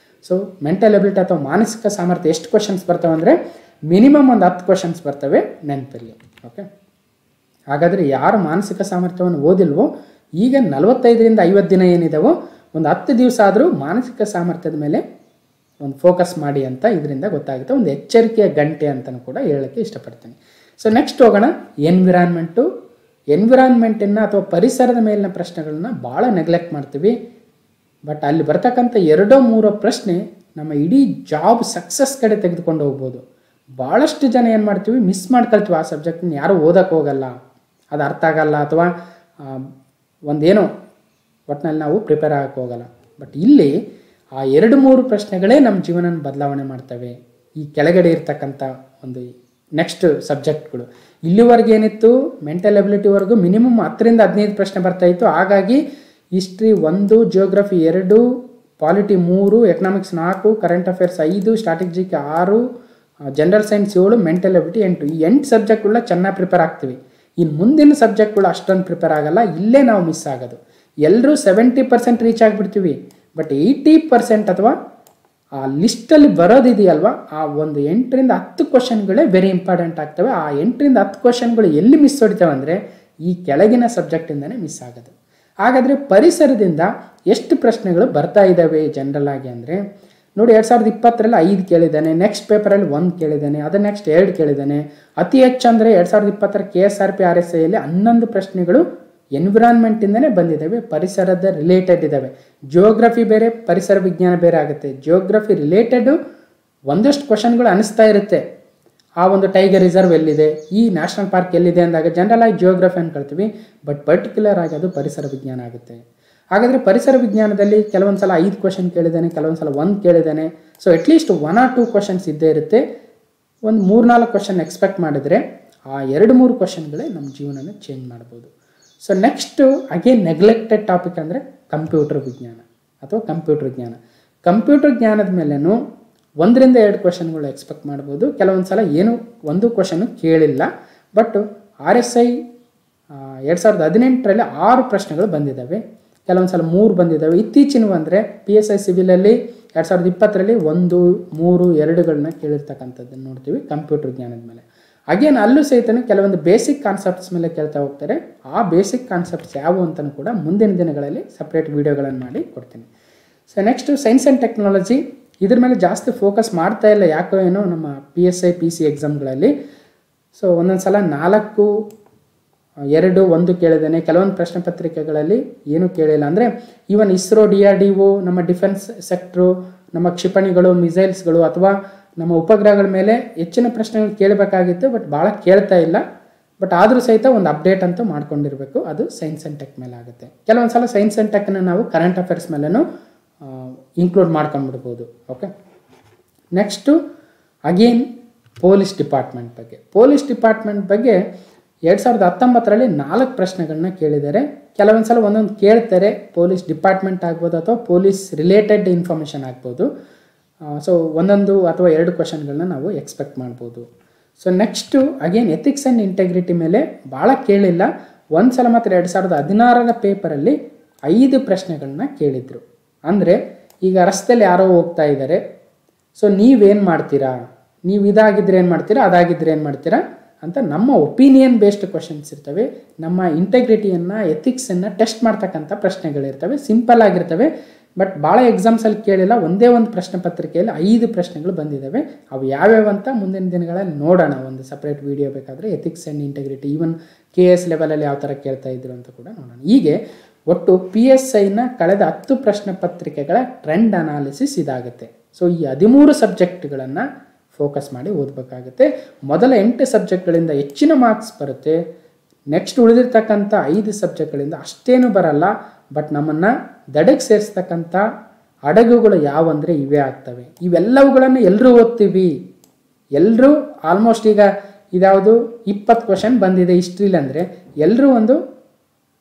ಸೊ ಮೆಂಟಲ್ ಎಬಿಲಿಟಿ ಅಥವಾ ಮಾನಸಿಕ ಸಾಮರ್ಥ್ಯ ಎಷ್ಟು ಕ್ವಶನ್ಸ್ ಬರ್ತವೆ ಅಂದರೆ ಮಿನಿಮಮ್ ಒಂದು 10 ಕ್ವಶನ್ಸ್ ಬರ್ತವೆ ನೆನಪಿರಲಿ. ಓಕೆ, ಹಾಗಾದರೆ ಯಾರು ಮಾನಸಿಕ ಸಾಮರ್ಥ್ಯವನ್ನು ಓದಿಲ್ವೋ ಈಗ 45ರಿಂದ 50 ದಿನ ಏನಿದಾವೋ ಒಂದು 10 ದಿವಸ ಆದರೂ ಮಾನಸಿಕ ಸಾಮರ್ಥ್ಯದ ಮೇಲೆ ಒಂದು ಫೋಕಸ್ ಮಾಡಿ ಅಂತ ಇದರಿಂದ ಗೊತ್ತಾಗುತ್ತೆ. ಒಂದು ಎಚ್ಚರಿಕೆಯ ಗಂಟೆ ಅಂತಲೂ ಕೂಡ ಹೇಳೋಕ್ಕೆ ಇಷ್ಟಪಡ್ತೀನಿ. ಸೊ ನೆಕ್ಸ್ಟ್ ಹೋಗೋಣ ಎನ್ವಿರಾನ್ಮೆಂಟನ್ನು ಅಥವಾ ಪರಿಸರದ ಮೇಲಿನ ಪ್ರಶ್ನೆಗಳನ್ನ ಭಾಳ ನೆಗ್ಲೆಕ್ಟ್ ಮಾಡ್ತೀವಿ. ಬಟ್ ಅಲ್ಲಿ ಬರ್ತಕ್ಕಂಥ 2-3 ಪ್ರಶ್ನೆ ನಮ್ಮ ಇಡೀ ಜಾಬ್ ಸಕ್ಸಸ್ ಕಡೆ ತೆಗೆದುಕೊಂಡು ಹೋಗ್ಬೋದು. ಭಾಳಷ್ಟು ಜನ ಏನು ಮಾಡ್ತೀವಿ, ಮಿಸ್ ಮಾಡ್ಕೊಳ್ತೀವಿ. ಆ ಸಬ್ಜೆಕ್ಟ್ನ ಯಾರೂ ಓದಕ್ಕೆ ಹೋಗಲ್ಲ, ಅದು ಅರ್ಥ ಆಗಲ್ಲ, ಅಥವಾ ಒಂದೇನೋ ಒಟ್ಟಿನಲ್ಲಿ ನಾವು ಪ್ರಿಪೇರ್ ಆಗಕ್ಕೆ ಹೋಗಲ್ಲ. ಬಟ್ ಇಲ್ಲಿ ಆ 2-3 ಪ್ರಶ್ನೆಗಳೇ ನಮ್ಮ ಜೀವನ ಬದಲಾವಣೆ ಮಾಡ್ತವೆ. ಈ ಕೆಳಗಡೆ ಇರ್ತಕ್ಕಂಥ ಒಂದು ನೆಕ್ಸ್ಟ್ ಸಬ್ಜೆಕ್ಟ್ಗಳು ಇಲ್ಲಿವರೆಗೆ ಏನಿತ್ತು, ಮೆಂಟಲ್ ಎಬಿಲಿಟಿವರೆಗೂ ಮಿನಿಮಮ್ 10ರಿಂದ 15 ಪ್ರಶ್ನೆ ಬರ್ತಾಯಿತ್ತು. ಹಾಗಾಗಿ history 1, geography 2, polity 3, economics 4, current affairs 5, strategic 6, general science 7, mental ability 8. ಈ 8 ಸಬ್ಜೆಕ್ಟ್ಗಳನ್ನ ಚೆನ್ನಾಗಿ ಪ್ರಿಪೇರ್ ಆಗ್ತೀವಿ. ಇನ್ನು ಮುಂದಿನ ಸಬ್ಜೆಕ್ಟ್ಗಳು ಅಷ್ಟೊಂದು ಪ್ರಿಪೇರ್ ಆಗಲ್ಲ. ಇಲ್ಲೇ ನಾವು ಮಿಸ್ ಆಗೋದು. ಎಲ್ಲರೂ 70% ರೀಚ್ ಆಗಿಬಿಡ್ತೀವಿ. ಬಟ್ 80% ಅಥವಾ ಆ ಲಿಸ್ಟಲ್ಲಿ ಬರೋದಿದೆಯಲ್ವ, ಆ ಒಂದು 8ರಿಂದ 10 ಕ್ವಶನ್ಗಳೇ ವೆರಿ ಇಂಪಾರ್ಟೆಂಟ್ ಆಗ್ತವೆ. ಆ 8ರಿಂದ 10 ಕ್ವಶನ್ಗಳು ಎಲ್ಲಿ ಮಿಸ್ ಹೊಡಿತವೆ ಅಂದರೆ ಈ ಕೆಳಗಿನ ಸಬ್ಜೆಕ್ಟಿಂದನೇ ಮಿಸ್ ಆಗೋದು. ಹಾಗಾದರೆ ಪರಿಸರದಿಂದ ಎಷ್ಟು ಪ್ರಶ್ನೆಗಳು ಬರ್ತಾ ಇದ್ದಾವೆ ಜನರಲ್ ಆಗಿ ಅಂದರೆ ನೋಡಿ, 2020ರಲ್ಲಿ 5 ಕೇಳಿದ್ದಾನೆ, ನೆಕ್ಸ್ಟ್ ಪೇಪರಲ್ಲಿ 1 ಕೇಳಿದ್ದಾನೆ, ಅದು ನೆಕ್ಸ್ಟ್ 2 ಕೇಳಿದ್ದಾನೆ. ಅತಿ ಹೆಚ್ಚು ಅಂದರೆ 2020 KSRP RSIಯಲ್ಲಿ 11 ಪ್ರಶ್ನೆಗಳು ಎನ್ವಿರಾನ್ಮೆಂಟಿಂದನೇ ಬಂದಿದ್ದಾವೆ, ಪರಿಸರದ ರಿಲೇಟೆಡ್ ಇದ್ದಾವೆ. ಜಿಯೋಗ್ರಫಿ ಬೇರೆ, ಪರಿಸರ ವಿಜ್ಞಾನ ಬೇರೆ ಆಗುತ್ತೆ. ಜಿಯೋಗ್ರಫಿ ರಿಲೇಟೆಡು ಒಂದಷ್ಟು ಕ್ವಶನ್ಗಳು ಅನಿಸ್ತಾ ಇರುತ್ತೆ. ಆ ಒಂದು ಟೈಗರ್ ರಿಸರ್ವ್ ಎಲ್ಲಿದೆ, ಈ ನ್ಯಾಷನಲ್ ಪಾರ್ಕ್ ಎಲ್ಲಿದೆ ಅಂದಾಗ ಜನರಲ್ ಆಗಿ ಜಿಯೋಗ್ರಫಿ ಅನ್ಕೊಳ್ತೀವಿ. ಬಟ್ ಪರ್ಟಿಕ್ಯುಲರ್ ಆಗಿ ಅದು ಪರಿಸರ ವಿಜ್ಞಾನ ಆಗುತ್ತೆ. ಹಾಗಾದರೆ ಪರಿಸರ ವಿಜ್ಞಾನದಲ್ಲಿ ಕೆಲವೊಂದು ಸಲ 5 ಕ್ವಶನ್ ಕೇಳಿದ್ದಾನೆ, ಕೆಲವೊಂದು ಸಲ 1 ಕೇಳಿದ್ದಾನೆ. ಸೊ ಅಟ್ಲೀಸ್ಟ್ 1 or 2 ಕ್ವಶನ್ಸ್ ಇದ್ದೇ ಇರುತ್ತೆ. ಒಂದು 3-4 ಕ್ವಶನ್ ಎಕ್ಸ್ಪೆಕ್ಟ್ ಮಾಡಿದರೆ ಆ 2-3 ಕ್ವಶನ್ಗಳೇ ನಮ್ಮ ಜೀವನನ ಚೇಂಜ್ ಮಾಡ್ಬೋದು. So next again neglected topic ಅಂದರೆ ಕಂಪ್ಯೂಟರ್ ವಿಜ್ಞಾನ ಅಥವಾ ಕಂಪ್ಯೂಟರ್ ಜ್ಞಾನ. ಕಂಪ್ಯೂಟರ್ ಜ್ಞಾನದ ಮೇಲೇನು 1ರಿಂದ 2 ಕ್ವಶನ್ಗಳು ಎಕ್ಸ್ಪೆಕ್ಟ್ ಮಾಡ್ಬೋದು. ಕೆಲವೊಂದು ಸಲ ಏನು 1 ಕ್ವಶನ್ನು ಕೇಳಿಲ್ಲ. ಬಟ್ RSI 2018ರಲ್ಲಿ 6 ಪ್ರಶ್ನೆಗಳು ಬಂದಿದ್ದಾವೆ, ಕೆಲವೊಂದು ಸಲ 3 ಬಂದಿದ್ದಾವೆ. ಇತ್ತೀಚಿನವು ಅಂದರೆ PSI ಸಿವಿಲಲ್ಲಿ 2020ರಲ್ಲಿ 1, 3, 2ಗಳನ್ನ ಕೇಳಿರ್ತಕ್ಕಂಥದ್ದನ್ನು ನೋಡ್ತೀವಿ ಕಂಪ್ಯೂಟರ್ ಜ್ಞಾನದ ಮೇಲೆ. ಅಗೇನ್ ಅಲ್ಲೂ ಸಹಿತ ಕೆಲವೊಂದು ಬೇಸಿಕ್ ಕಾನ್ಸೆಪ್ಟ್ಸ್ ಮೇಲೆ ಕೇಳ್ತಾ ಹೋಗ್ತಾರೆ. ಆ ಬೇಸಿಕ್ ಕಾನ್ಸೆಪ್ಟ್ಸ್ ಯಾವುವು ಅಂತಲೂ ಕೂಡ ಮುಂದಿನ ದಿನಗಳಲ್ಲಿ ಸಪ್ರೇಟ್ ವೀಡಿಯೋಗಳನ್ನು ಮಾಡಿ ಕೊಡ್ತೀನಿ. So next science and technology, ಇದ್ರ ಮೇಲೆ ಜಾಸ್ತಿ ಫೋಕಸ್ ಮಾಡ್ತಾ ಇಲ್ಲ, ಯಾಕೋ ಏನೋ ನಮ್ಮ PSI PC ಎಕ್ಸಾಮ್ಗಳಲ್ಲಿ. ಸೊ ಒಂದೊಂದು ಸಲ 4, 2, 1 ಕೇಳಿದ್ದೇನೆ. ಕೆಲವೊಂದು ಪ್ರಶ್ನೆ ಪತ್ರಿಕೆಗಳಲ್ಲಿ ಏನೂ ಕೇಳಿಲ್ಲ. ಅಂದರೆ ಈವನ್ ಇಸ್ರೋ, DRDO, ನಮ್ಮ ಡಿಫೆನ್ಸ್ ಸೆಕ್ಟ್ರು, ನಮ್ಮ ಕ್ಷಿಪಣಿಗಳು, ಮಿಸೈಲ್ಸ್ಗಳು ಅಥವಾ ನಮ್ಮ ಉಪಗ್ರಹಗಳ ಮೇಲೆ ಹೆಚ್ಚಿನ ಪ್ರಶ್ನೆಗಳು ಕೇಳಬೇಕಾಗಿತ್ತು. ಬಟ್ ಭಾಳ ಕೇಳ್ತಾ ಇಲ್ಲ. ಬಟ್ ಆದರೂ ಸಹಿತ ಒಂದು ಅಪ್ಡೇಟ್ ಅಂತೂ ಮಾಡ್ಕೊಂಡಿರಬೇಕು. ಅದು ಸೈನ್ಸ್ ಆ್ಯಂಡ್ ಟೆಕ್ ಮೇಲೆ ಆಗುತ್ತೆ. ಕೆಲವೊಂದು ಸಲ ಸೈನ್ಸ್ ಆ್ಯಂಡ್ ಟೆಕ್ನ ನಾವು ಕರೆಂಟ್ ಅಫೇರ್ಸ್ ಮೇಲೂ ಇನ್ಕ್ಲೂಡ್ ಮಾಡ್ಕೊಂಡ್ಬಿಡ್ಬೋದು. Okay, next again police department ಬಗ್ಗೆ. ಪೊಲೀಸ್ ಡಿಪಾರ್ಟ್ಮೆಂಟ್ ಬಗ್ಗೆ 2019ರಲ್ಲಿ 4 ಪ್ರಶ್ನೆಗಳನ್ನ ಕೇಳಿದ್ದಾರೆ. ಕೆಲವೊಂದು ಸಲ ಒಂದೊಂದು ಕೇಳ್ತಾರೆ. ಪೊಲೀಸ್ ಡಿಪಾರ್ಟ್ಮೆಂಟ್ ಆಗ್ಬೋದು ಅಥವಾ ಪೊಲೀಸ್ ರಿಲೇಟೆಡ್ ಇನ್ಫಾರ್ಮೇಷನ್ ಆಗ್ಬೋದು. ಸೊ 1 ಅಥವಾ 2 ಕ್ವಶನ್ಗಳನ್ನ ನಾವು ಎಕ್ಸ್ಪೆಕ್ಟ್ ಮಾಡ್ಬೋದು. So next again ethics and integrity ಮೇಲೆ ಭಾಳ ಕೇಳಿಲ್ಲ. ಒಂದು ಸಲ ಮಾತ್ರ 2016ರ ಪೇಪರಲ್ಲಿ 5 ಪ್ರಶ್ನೆಗಳನ್ನ ಕೇಳಿದರು. ಅಂದರೆ ಈಗ ರಸ್ತೆಯಲ್ಲಿ ಯಾರೋ ಹೋಗ್ತಾ ಇದ್ದಾರೆ, ಸೊ ನೀವೇನು ಮಾಡ್ತೀರಾ, ನೀವು ಇದಾಗಿದ್ದರೆ ಏನು ಮಾಡ್ತೀರಾ, ಅದಾಗಿದ್ದರೆ ಏನು ಮಾಡ್ತೀರಾ ಅಂತ ನಮ್ಮ ಒಪಿನಿಯನ್ ಬೇಸ್ಡ್ ಕ್ವಶನ್ಸ್ ಇರ್ತವೆ. ನಮ್ಮ ಇಂಟೆಗ್ರಿಟಿಯನ್ನು ಎಥಿಕ್ಸನ್ನು ಟೆಸ್ಟ್ ಮಾಡ್ತಕ್ಕಂಥ ಪ್ರಶ್ನೆಗಳಿರ್ತವೆ, ಸಿಂಪಲ್ ಆಗಿರ್ತವೆ. ಬಟ್ ಭಾಳ ಎಕ್ಸಾಮ್ಸಲ್ಲಿ ಕೇಳಿಲ್ಲ. ಒಂದೇ ಒಂದು ಪ್ರಶ್ನೆ ಪತ್ರಿಕೆಯಲ್ಲಿ 5 ಪ್ರಶ್ನೆಗಳು ಬಂದಿದ್ದಾವೆ. ಅವು ಯಾವ್ಯಾವ ಅಂತ ಮುಂದಿನ ದಿನಗಳಲ್ಲಿ ನೋಡೋಣ, ಒಂದು ಸಪ್ರೇಟ್ ವಿಡಿಯೋ ಬೇಕಾದರೆ. Ethics and integrity even KS ಲೆವೆಲಲ್ಲಿ ಯಾವ ಥರ ಕೇಳ್ತಾ ಇದ್ರು ಅಂತ ಕೂಡ ನೋಡೋಣ. ಹೀಗೆ ಒಟ್ಟು PSIನ ಕಳೆದ 10 ಪ್ರಶ್ನೆ ಪತ್ರಿಕೆಗಳ ಟ್ರೆಂಡ್ ಅನಾಲಿಸಿಸ್ ಇದಾಗುತ್ತೆ. ಸೊ ಈ 13 ಸಬ್ಜೆಕ್ಟ್ಗಳನ್ನು ಫೋಕಸ್ ಮಾಡಿ ಓದಬೇಕಾಗುತ್ತೆ. ಮೊದಲ 8 ಸಬ್ಜೆಕ್ಟ್ಗಳಿಂದ ಹೆಚ್ಚಿನ ಮಾರ್ಕ್ಸ್ ಬರುತ್ತೆ. ನೆಕ್ಸ್ಟ್ ಉಳಿದಿರ್ತಕ್ಕಂಥ 5 ಸಬ್ಜೆಕ್ಟ್ಗಳಿಂದ ಅಷ್ಟೇನು ಬರಲ್ಲ. ಬಟ್ ನಮ್ಮನ್ನು ದಡಕ್ಕೆ ಸೇರಿಸ್ತಕ್ಕಂಥ ಅಡಗುಗಳು ಯಾವಂದರೆ ಇವೇ ಆಗ್ತವೆ. ಇವೆಲ್ಲವುಗಳನ್ನು ಎಲ್ಲರೂ ಓದ್ತೀವಿ, ಎಲ್ಲರೂ ಆಲ್ಮೋಸ್ಟ್. ಈಗ ಇದ್ಯಾವುದು 20 ಕ್ವಶನ್ ಬಂದಿದೆ ಹಿಸ್ಟ್ರಿಲಿ ಅಂದರೆ ಎಲ್ಲರೂ ಒಂದು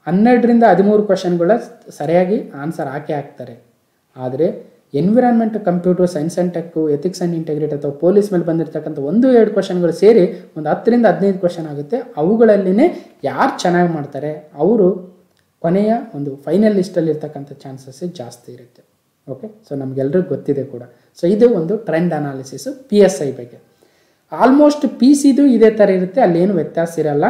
12ರಿಂದ 13 ಕ್ವಶನ್ಗಳ ಸರಿಯಾಗಿ ಆನ್ಸರ್ ಹಾಕ್ತಾರೆ. ಆದರೆ environment, computer science and tech, ethics and integrity ಅಥವಾ ಪೊಲೀಸ್ ಮೇಲೆ ಬಂದಿರತಕ್ಕಂಥ 1-2 ಕ್ವಶನ್ಗಳು ಸೇರಿ ಒಂದು 10ರಿಂದ 15 ಕ್ವಶನ್ ಆಗುತ್ತೆ. ಅವುಗಳಲ್ಲಿನೇ ಯಾರು ಚೆನ್ನಾಗಿ ಮಾಡ್ತಾರೆ ಅವರು ಕೊನೆಯ ಒಂದು ಫೈನಲ್ ಲಿಸ್ಟಲ್ಲಿ ಇರ್ತಕ್ಕಂಥ ಚಾನ್ಸಸ್ಸೇ ಜಾಸ್ತಿ ಇರುತ್ತೆ. ಓಕೆ, ಸೊ ನಮಗೆಲ್ಲರಿಗೂ ಗೊತ್ತಿದೆ ಕೂಡ. ಸೊ ಇದು ಒಂದು ಟ್ರೆಂಡ್ ಅನಾಲಿಸಿಸು PSI ಬಗ್ಗೆ. ಆಲ್ಮೋಸ್ಟ್ PCದು ಇದೇ ಥರ ಇರುತ್ತೆ, ಅಲ್ಲೇನು ವ್ಯತ್ಯಾಸ ಇರಲ್ಲ.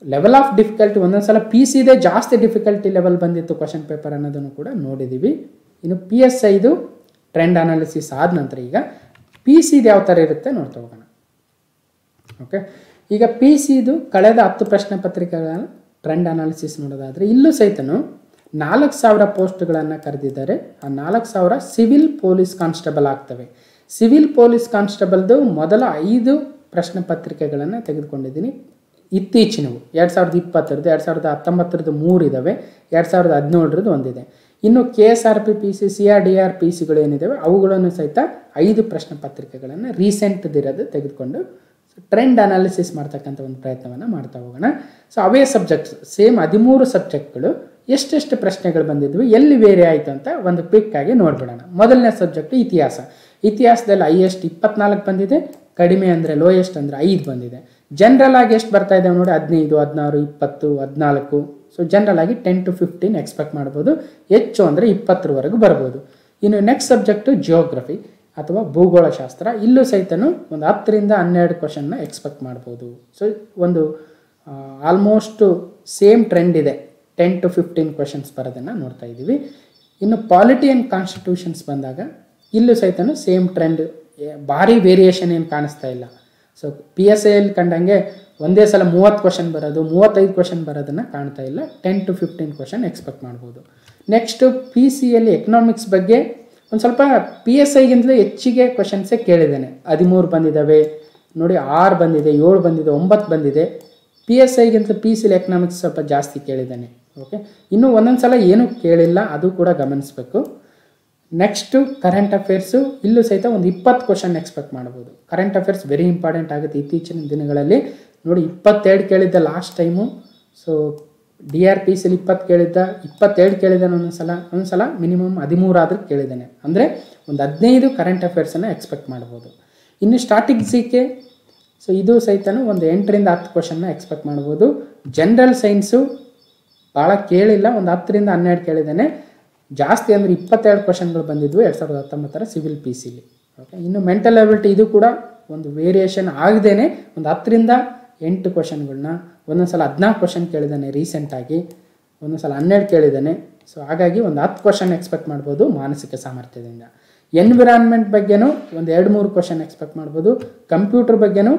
ಲೆವೆಲ್ ಆಫ್ ಡಿಫಿಕಲ್ಟಿ ಒಂದೊಂದು ಸಲ PCದೇ ಜಾಸ್ತಿ ಡಿಫಿಕಲ್ಟಿ ಲೆವೆಲ್ ಬಂದಿತ್ತು ಕ್ವಶನ್ ಪೇಪರ್ ಅನ್ನೋದನ್ನು ಕೂಡ ನೋಡಿದ್ದೀವಿ. ಇನ್ನು PSIದು ಟ್ರೆಂಡ್ ಅನಾಲಿಸಿಸ್ ಆದ ನಂತರ ಈಗ PCದು ಯಾವ ಥರ ಇರುತ್ತೆ ನೋಡ್ತಾ ಹೋಗೋಣ. ಓಕೆ, ಈಗ PCದು ಕಳೆದ 10 ಪ್ರಶ್ನೆ ಪತ್ರಿಕೆಗಳ ಟ್ರೆಂಡ್ ಅನಾಲಿಸಿಸ್ ನೋಡೋದಾದರೆ ಇಲ್ಲೂ ಸಹಿತನು 4000 ಪೋಸ್ಟ್ಗಳನ್ನು ಕರೆದಿದ್ದಾರೆ. ಆ 4000 ಸಿವಿಲ್ ಪೊಲೀಸ್ ಕಾನ್ಸ್ಟೇಬಲ್ ಆಗ್ತವೆ. ಸಿವಿಲ್ ಪೊಲೀಸ್ ಕಾನ್ಸ್ಟೇಬಲ್ದು ಮೊದಲ 5 ಪ್ರಶ್ನೆ ಪತ್ರಿಕೆಗಳನ್ನು ತೆಗೆದುಕೊಂಡಿದ್ದೀನಿ. ಇತ್ತೀಚಿನವು 2020, 2019 3 ಇದ್ದಾವೆ, 2017 ಒಂದಿದೆ. ಇನ್ನು KSRP PC, CRDR PCಗಳು ಏನಿದ್ದಾವೆ ಅವುಗಳನ್ನು ಸಹಿತ 5 ಪ್ರಶ್ನೆ ಪತ್ರಿಕೆಗಳನ್ನು ರೀಸೆಂಟ್ದಿರೋದು ತೆಗೆದುಕೊಂಡು ಟ್ರೆಂಡ್ ಅನಾಲಿಸಿಸ್ ಮಾಡ್ತಕ್ಕಂಥ ಒಂದು ಪ್ರಯತ್ನವನ್ನು ಮಾಡ್ತಾ ಹೋಗೋಣ. ಸೊ ಅವೇ ಸಬ್ಜೆಕ್ಟ್ಸ್ ಸೇಮ್ 13 ಸಬ್ಜೆಕ್ಟ್ಗಳು ಎಷ್ಟೆಷ್ಟು ಪ್ರಶ್ನೆಗಳು ಬಂದಿದ್ವು, ಎಲ್ಲಿ ವೇರಿ ಆಯಿತು ಅಂತ ಒಂದು ಕ್ವಿಕ್ ಆಗಿ ನೋಡ್ಬಿಡೋಣ. ಮೊದಲನೇ ಸಬ್ಜೆಕ್ಟ್ ಇತಿಹಾಸ. ಇತಿಹಾಸದಲ್ಲಿ ಹೈಯೆಸ್ಟ್ 24 ಬಂದಿದೆ, ಕಡಿಮೆ ಅಂದರೆ ಲೋಯೆಸ್ಟ್ ಅಂದರೆ 5 ಬಂದಿದೆ. ಜನರಲ್ ಆಗಿ ಎಷ್ಟು ಬರ್ತಾ ಇದ್ದಾವೆ ನೋಡಿ, 15, 16, 20, 14. ಸೊ ಜನರಲ್ ಆಗಿ 10 to 15 ಎಕ್ಸ್ಪೆಕ್ಟ್ ಮಾಡ್ಬೋದು. ಹೆಚ್ಚು ಅಂದರೆ 20ವರೆಗೂ ಬರ್ಬೋದು. ಇನ್ನು ನೆಕ್ಸ್ಟ್ ಸಬ್ಜೆಕ್ಟು ಜಿಯೋಗ್ರಫಿ ಅಥವಾ ಭೂಗೋಳಶಾಸ್ತ್ರ. ಇಲ್ಲೂ ಸಹಿತನು ಒಂದು 10ರಿಂದ 12 ಕ್ವಶನ್ನ ಎಕ್ಸ್ಪೆಕ್ಟ್ ಮಾಡ್ಬೋದು. ಸೊ ಒಂದು ಆಲ್ಮೋಸ್ಟು ಸೇಮ್ ಟ್ರೆಂಡ್ ಇದೆ, 10 to 15 ಕ್ವಶನ್ಸ್ ಬರೋದನ್ನು ನೋಡ್ತಾ ಇದ್ದೀವಿ. ಇನ್ನು ಪಾಲಿಟಿ ಆ್ಯಂಡ್ ಕಾನ್ಸ್ಟಿಟ್ಯೂಷನ್ಸ್ ಬಂದಾಗ ಇಲ್ಲೂ ಸಹಿತನು ಸೇಮ್ ಟ್ರೆಂಡ್, ಭಾರಿ ವೇರಿಯೇಷನ್ ಏನು ಕಾಣಿಸ್ತಾ ಇಲ್ಲ. ಸೊ PSIಯಲ್ಲಿ ಕಂಡಂಗೆ ಒಂದೇ ಸಲ 30 ಕ್ವಶನ್ ಬರೋದು, 35 ಕ್ವಶನ್ ಬರೋದನ್ನು ಕಾಣ್ತಾ ಇಲ್ಲ. 10 to 15 ಕ್ವಶನ್ ಎಕ್ಸ್ಪೆಕ್ಟ್ ಮಾಡ್ಬೋದು. ನೆಕ್ಸ್ಟು PCಯಲ್ಲಿ ಎಕನಾಮಿಕ್ಸ್ ಬಗ್ಗೆ ಒಂದು ಸ್ವಲ್ಪ PSIಗಿಂತಲೂ ಹೆಚ್ಚಿಗೆ ಕ್ವಶನ್ಸೇ ಕೇಳಿದ್ದೇನೆ. 13 ಬಂದಿದ್ದಾವೆ ನೋಡಿ, 6 ಬಂದಿದೆ, 7 ಬಂದಿದೆ, 9 ಬಂದಿದೆ. PSIಗಿಂತ PCಲಿ ಎಕನಾಮಿಕ್ಸ್ ಸ್ವಲ್ಪ ಜಾಸ್ತಿ ಕೇಳಿದ್ದಾನೆ. ಓಕೆ, ಇನ್ನು ಒಂದೊಂದು ಸಲ ಏನೂ ಕೇಳಿಲ್ಲ, ಅದು ಕೂಡ ಗಮನಿಸಬೇಕು. Next current affairs. ಇಲ್ಲೂ ಸಹಿತ ಒಂದು 20 ಕ್ವಶನ್ ಎಕ್ಸ್ಪೆಕ್ಟ್ ಮಾಡ್ಬೋದು. ಕರೆಂಟ್ ಅಫೇರ್ಸ್ ವೆರಿ ಇಂಪಾರ್ಟೆಂಟ್ ಆಗುತ್ತೆ ಇತ್ತೀಚಿನ ದಿನಗಳಲ್ಲಿ. ನೋಡಿ 22 ಕೇಳಿದ್ದ ಲಾಸ್ಟ್ ಟೈಮು. ಸೊ DRPCಲಿ 20 ಕೇಳಿದ್ದ, 27 ಕೇಳಿದ್ದಾನೆ ಒಂದೊಂದು ಸಲ ಮಿನಿಮಮ್ 13 ಆದರೂ ಕೇಳಿದ್ದಾನೆ. ಅಂದರೆ ಒಂದು 15 ಕರೆಂಟ್ ಅಫೇರ್ಸನ್ನು ಎಕ್ಸ್ಪೆಕ್ಟ್ ಮಾಡ್ಬೋದು. ಇನ್ನು ಸ್ಟಾಟಿಕ್ GK, ಸೊ ಇದು ಸಹಿತನು ಒಂದು 8ರಿಂದ 10 ಕ್ವಶನ್ನ ಎಕ್ಸ್ಪೆಕ್ಟ್ ಮಾಡ್ಬೋದು. ಜನರಲ್ ಸೈನ್ಸು ಭಾಳ ಕೇಳಿಲ್ಲ, ಒಂದು 10ರಿಂದ 12 ಕೇಳಿದ್ದಾನೆ. ಜಾಸ್ತಿ ಅಂದರೆ 22 ಕ್ವಶನ್ಗಳು ಬಂದಿದ್ವು 2019 ಸಿವಿಲ್ PCಲಿ. ಓಕೆ, ಇನ್ನು ಮೆಂಟಲ್ ಎಬಿಲಿಟಿ ಇದು ಕೂಡ ಒಂದು ವೇರಿಯೇಷನ್ ಆಗದೇನೆ ಒಂದು 10ರಿಂದ 8 ಕ್ವಶನ್ಗಳನ್ನ, ಒಂದೊಂದು ಸಲ 14 ಕ್ವಶನ್ ಕೇಳಿದ್ದಾನೆ ರೀಸೆಂಟಾಗಿ, ಒಂದೊಂದು ಸಲ 12 ಕೇಳಿದ್ದಾನೆ. ಸೊ ಹಾಗಾಗಿ ಒಂದು 10 ಕ್ವಶನ್ ಎಕ್ಸ್ಪೆಕ್ಟ್ ಮಾಡ್ಬೋದು ಮಾನಸಿಕ ಸಾಮರ್ಥ್ಯದಿಂದ. ಎನ್ವಿರಾನ್ಮೆಂಟ್ ಬಗ್ಗೆನೂ ಒಂದು 2-3 ಕ್ವಶನ್ ಎಕ್ಸ್ಪೆಕ್ಟ್ ಮಾಡ್ಬೋದು. ಕಂಪ್ಯೂಟರ್ ಬಗ್ಗೆನೂ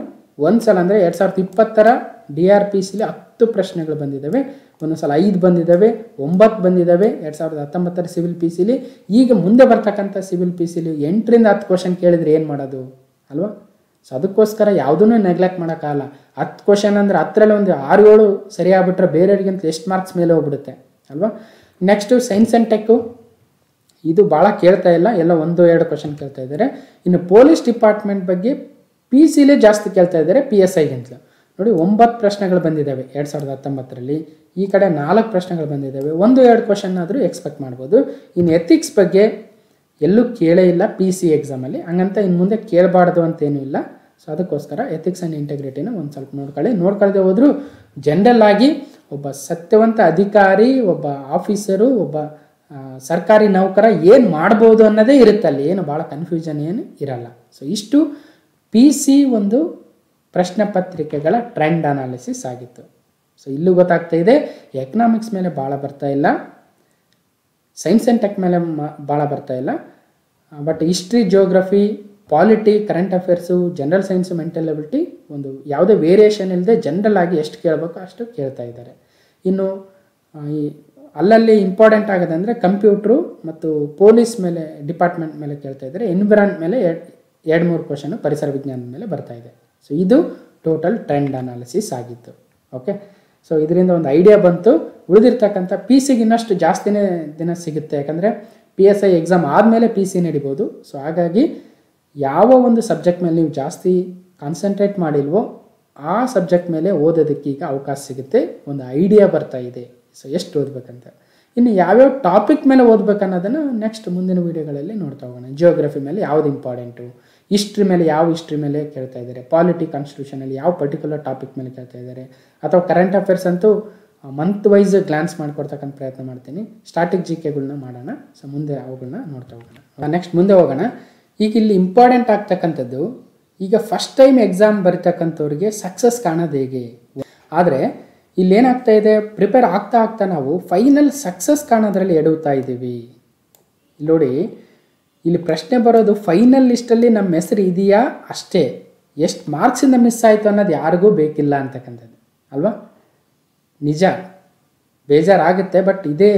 ಒಂದು ಸಲ ಅಂದರೆ 2020ರ DRPCಲಿ 10 ಪ್ರಶ್ನೆಗಳು ಬಂದಿದ್ದಾವೆ, ಒಂದೊಂದು ಸಲ 5 ಬಂದಿದ್ದಾವೆ, 9 ಬಂದಿದ್ದಾವೆ 2019ರ ಸಿವಿಲ್ PCಲಿ. ಈಗ ಮುಂದೆ ಬರ್ತಕ್ಕಂಥ ಸಿವಿಲ್ PCಲಿ 8ರಿಂದ 10 ಕ್ವಶನ್ ಕೇಳಿದರೆ ಏನು ಮಾಡೋದು ಅಲ್ವಾ? ಸೊ ಅದಕ್ಕೋಸ್ಕರ ಯಾವುದೂ ನೆಗ್ಲೆಕ್ಟ್ ಮಾಡೋಕ್ಕಾಗಲ್ಲ. 10 ಕ್ವಶನ್ ಅಂದರೆ 10ರಲ್ಲಿ ಒಂದು 6-7 ಸರಿಯಾಗ್ಬಿಟ್ರೆ ಬೇರೆಯವ್ರಿಗಿಂತ ಎಷ್ಟು ಮಾರ್ಕ್ಸ್ ಮೇಲೆ ಹೋಗ್ಬಿಡುತ್ತೆ ಅಲ್ವಾ? ನೆಕ್ಸ್ಟು ಸೈನ್ಸ್ ಆ್ಯಂಡ್ ಟೆಕ್ಕು, ಇದು ಭಾಳ ಕೇಳ್ತಾ ಇಲ್ಲ, ಎಲ್ಲ 1-2 ಕ್ವಶನ್ ಕೇಳ್ತಾ ಇದ್ದಾರೆ. ಇನ್ನು ಪೊಲೀಸ್ ಡಿಪಾರ್ಟ್ಮೆಂಟ್ ಬಗ್ಗೆ PCಲೇ ಜಾಸ್ತಿ ಕೇಳ್ತಾ ಇದ್ದಾರೆ PSIಗಿಂತಲೂ. ನೋಡಿ 9 ಪ್ರಶ್ನೆಗಳು ಬಂದಿದ್ದಾವೆ 2019ರಲ್ಲಿ, ಈ ಕಡೆ 4 ಪ್ರಶ್ನೆಗಳು ಬಂದಿದ್ದಾವೆ. 1-2 ಕ್ವಶನ್ ಆದರೂ ಎಕ್ಸ್ಪೆಕ್ಟ್ ಮಾಡ್ಬೋದು. ಇನ್ನು ಎಥಿಕ್ಸ್ ಬಗ್ಗೆ ಎಲ್ಲೂ ಕೇಳೇ ಇಲ್ಲ PC ಎಕ್ಸಾಮಲ್ಲಿ, ಹಂಗಂತ ಇನ್ನು ಮುಂದೆ ಕೇಳಬಾರ್ದು ಅಂತೇನೂ ಇಲ್ಲ. ಸೊ ಅದಕ್ಕೋಸ್ಕರ ಎಥಿಕ್ಸ್ ಆ್ಯಂಡ್ ಇಂಟೆಗ್ರಿಟಿನ ಒಂದು ಸ್ವಲ್ಪ ನೋಡ್ಕೊಳ್ಳದೆ ಹೋದರೂ ಜನರಲ್ ಆಗಿ ಒಬ್ಬ ಸತ್ಯವಂತ ಅಧಿಕಾರಿ, ಒಬ್ಬ ಆಫೀಸರು, ಒಬ್ಬ ಸರ್ಕಾರಿ ನೌಕರ ಏನು ಮಾಡ್ಬೋದು ಅನ್ನೋದೇ ಇರುತ್ತೆ ಅಲ್ಲಿ, ಏನು ಭಾಳ ಕನ್ಫ್ಯೂಷನ್ ಏನು ಇರಲ್ಲ. ಸೊ ಇಷ್ಟು PC ಒಂದು ಪ್ರಶ್ನೆ ಪತ್ರಿಕೆಗಳ ಟ್ರೆಂಡ್ ಅನಾಲಿಸಿಸ್ ಆಗಿತ್ತು. ಸೊ ಇಲ್ಲೂ ಗೊತ್ತಾಗ್ತಾ ಇದೆ ಎಕನಾಮಿಕ್ಸ್ ಮೇಲೆ ಭಾಳ ಬರ್ತಾ ಇಲ್ಲ, ಸೈನ್ಸ್ ಆ್ಯಂಡ್ ಟೆಕ್ ಮೇಲೆ ಭಾಳ ಬರ್ತಾ ಇಲ್ಲ, but history, geography, polity, current affairs, general science, mental ability ಒಂದು ಯಾವುದೇ ವೇರಿಯೇಷನ್ ಇಲ್ಲದೆ ಜನರಲ್ ಆಗಿ ಎಷ್ಟು ಕೇಳಬೇಕು ಅಷ್ಟು ಕೇಳ್ತಾ ಇದ್ದಾರೆ. ಇನ್ನು ಈ ಅಲ್ಲಲ್ಲಿ ಇಂಪಾರ್ಟೆಂಟ್ ಆಗೋದು ಅಂದರೆ ಕಂಪ್ಯೂಟ್ರು ಮತ್ತು ಪೊಲೀಸ್ ಮೇಲೆ, ಡಿಪಾರ್ಟ್ಮೆಂಟ್ ಮೇಲೆ ಕೇಳ್ತಾ ಇದ್ದಾರೆ. ಎನ್ವಿರಾನ್ಮೆಂಟ್ ಮೇಲೆ 2-3 ಕ್ವಶನು ಪರಿಸರ ವಿಜ್ಞಾನದ ಮೇಲೆ ಬರ್ತಾ ಇದೆ. ಸೊ ಇದು ಟೋಟಲ್ ಟ್ರೆಂಡ್ ಅನಾಲಿಸಿಸ್ ಆಗಿತ್ತು. ಓಕೆ, ಸೊ ಇದರಿಂದ ಒಂದು ಐಡಿಯಾ ಬಂತು. ಉಳಿದಿರ್ತಕ್ಕಂಥ PC-ಗೆ ಇನ್ನಷ್ಟು ಜಾಸ್ತಿನೇ ದಿನ ಸಿಗುತ್ತೆ, ಯಾಕಂದರೆ PSI ಎಕ್ಸಾಮ್ ಆದಮೇಲೆ PC ನಡಿಬೋದು. ಸೊ ಹಾಗಾಗಿ ಯಾವ ಒಂದು ಸಬ್ಜೆಕ್ಟ್ ಮೇಲೆ ನೀವು ಜಾಸ್ತಿ ಕಾನ್ಸಂಟ್ರೇಟ್ ಮಾಡಿಲ್ವೋ ಆ ಸಬ್ಜೆಕ್ಟ್ ಮೇಲೆ ಓದೋದಕ್ಕೆ ಈಗ ಅವಕಾಶ ಸಿಗುತ್ತೆ, ಒಂದು ಐಡಿಯಾ ಬರ್ತಾ ಇದೆ. ಸೊ ಎಷ್ಟು ಓದಬೇಕಂತ, ಇನ್ನು ಯಾವ್ಯಾವ ಟಾಪಿಕ್ ಮೇಲೆ ಓದಬೇಕನ್ನೋದನ್ನು ನೆಕ್ಸ್ಟ್ ಮುಂದಿನ ವೀಡಿಯೋಗಳಲ್ಲಿ ನೋಡ್ತಾ ಹೋಗೋಣ. ಜಿಯೋಗ್ರಫಿ ಮೇಲೆ ಯಾವುದು ಇಂಪಾರ್ಟೆಂಟು, ಹಿಸ್ಟ್ರಿ ಮೇಲೆ ಯಾವ ಹಿಸ್ಟ್ರಿ ಮೇಲೆ ಕೇಳ್ತಾ ಇದ್ದಾರೆ, ಪಾಲಿಟಿ, ಕಾನ್ಸ್ಟಿಟ್ಯೂಷನಲ್ಲಿ ಯಾವ ಪರ್ಟಿಕ್ಯುಲರ್ ಟಾಪಿಕ್ ಮೇಲೆ ಕೇಳ್ತಾ ಇದ್ದಾರೆ, ಅಥವಾ ಕರೆಂಟ್ ಅಫೇರ್ಸ್ ಅಂತೂ ಮಂತ್ ವೈಸ್ ಗ್ಲಾನ್ಸ್ ಮಾಡಿಕೊಡ್ತಕ್ಕಂಥ ಪ್ರಯತ್ನ ಮಾಡ್ತೀನಿ. ಸ್ಟಾಟಿಕ್ GKಗಳನ್ನ ಮಾಡೋಣ. ಸೊ ಮುಂದೆ ಅವುಗಳನ್ನ ನೋಡ್ತಾ ಹೋಗೋಣ. ನೆಕ್ಸ್ಟ್ ಮುಂದೆ ಹೋಗೋಣ. ಈಗ ಇಲ್ಲಿ ಇಂಪಾರ್ಟೆಂಟ್ ಆಗ್ತಕ್ಕಂಥದ್ದು, ಈಗ ಫಸ್ಟ್ ಟೈಮ್ ಎಕ್ಸಾಮ್ ಬರೀತಕ್ಕಂಥವ್ರಿಗೆ ಸಕ್ಸಸ್ ಕಾಣೋದು ಹೇಗೆ, ಆದರೆ ಇಲ್ಲೇನಾಗ್ತಾ ಇದೆ, ಪ್ರಿಪೇರ್ ಆಗ್ತಾ ನಾವು ಫೈನಲ್ ಸಕ್ಸಸ್ ಕಾಣೋದ್ರಲ್ಲಿ ಎಡುತ್ತಾ ಇದ್ದೀವಿ. ನೋಡಿ, ಇಲ್ಲಿ ಪ್ರಶ್ನೆ ಬರೋದು ಫೈನಲ್ ಲಿಸ್ಟಲ್ಲಿ ನಮ್ಮ ಹೆಸರು ಇದೆಯಾ ಅಷ್ಟೇ, ಎಷ್ಟು ಮಾರ್ಕ್ಸಿಂದ ಮಿಸ್ ಆಯಿತು ಅನ್ನೋದು ಯಾರಿಗೂ ಬೇಕಿಲ್ಲ ಅಂತಕ್ಕಂಥದ್ದು ಅಲ್ವಾ. ನಿಜ, ಬೇಜಾರಾಗುತ್ತೆ, ಬಟ್ ಇದೇ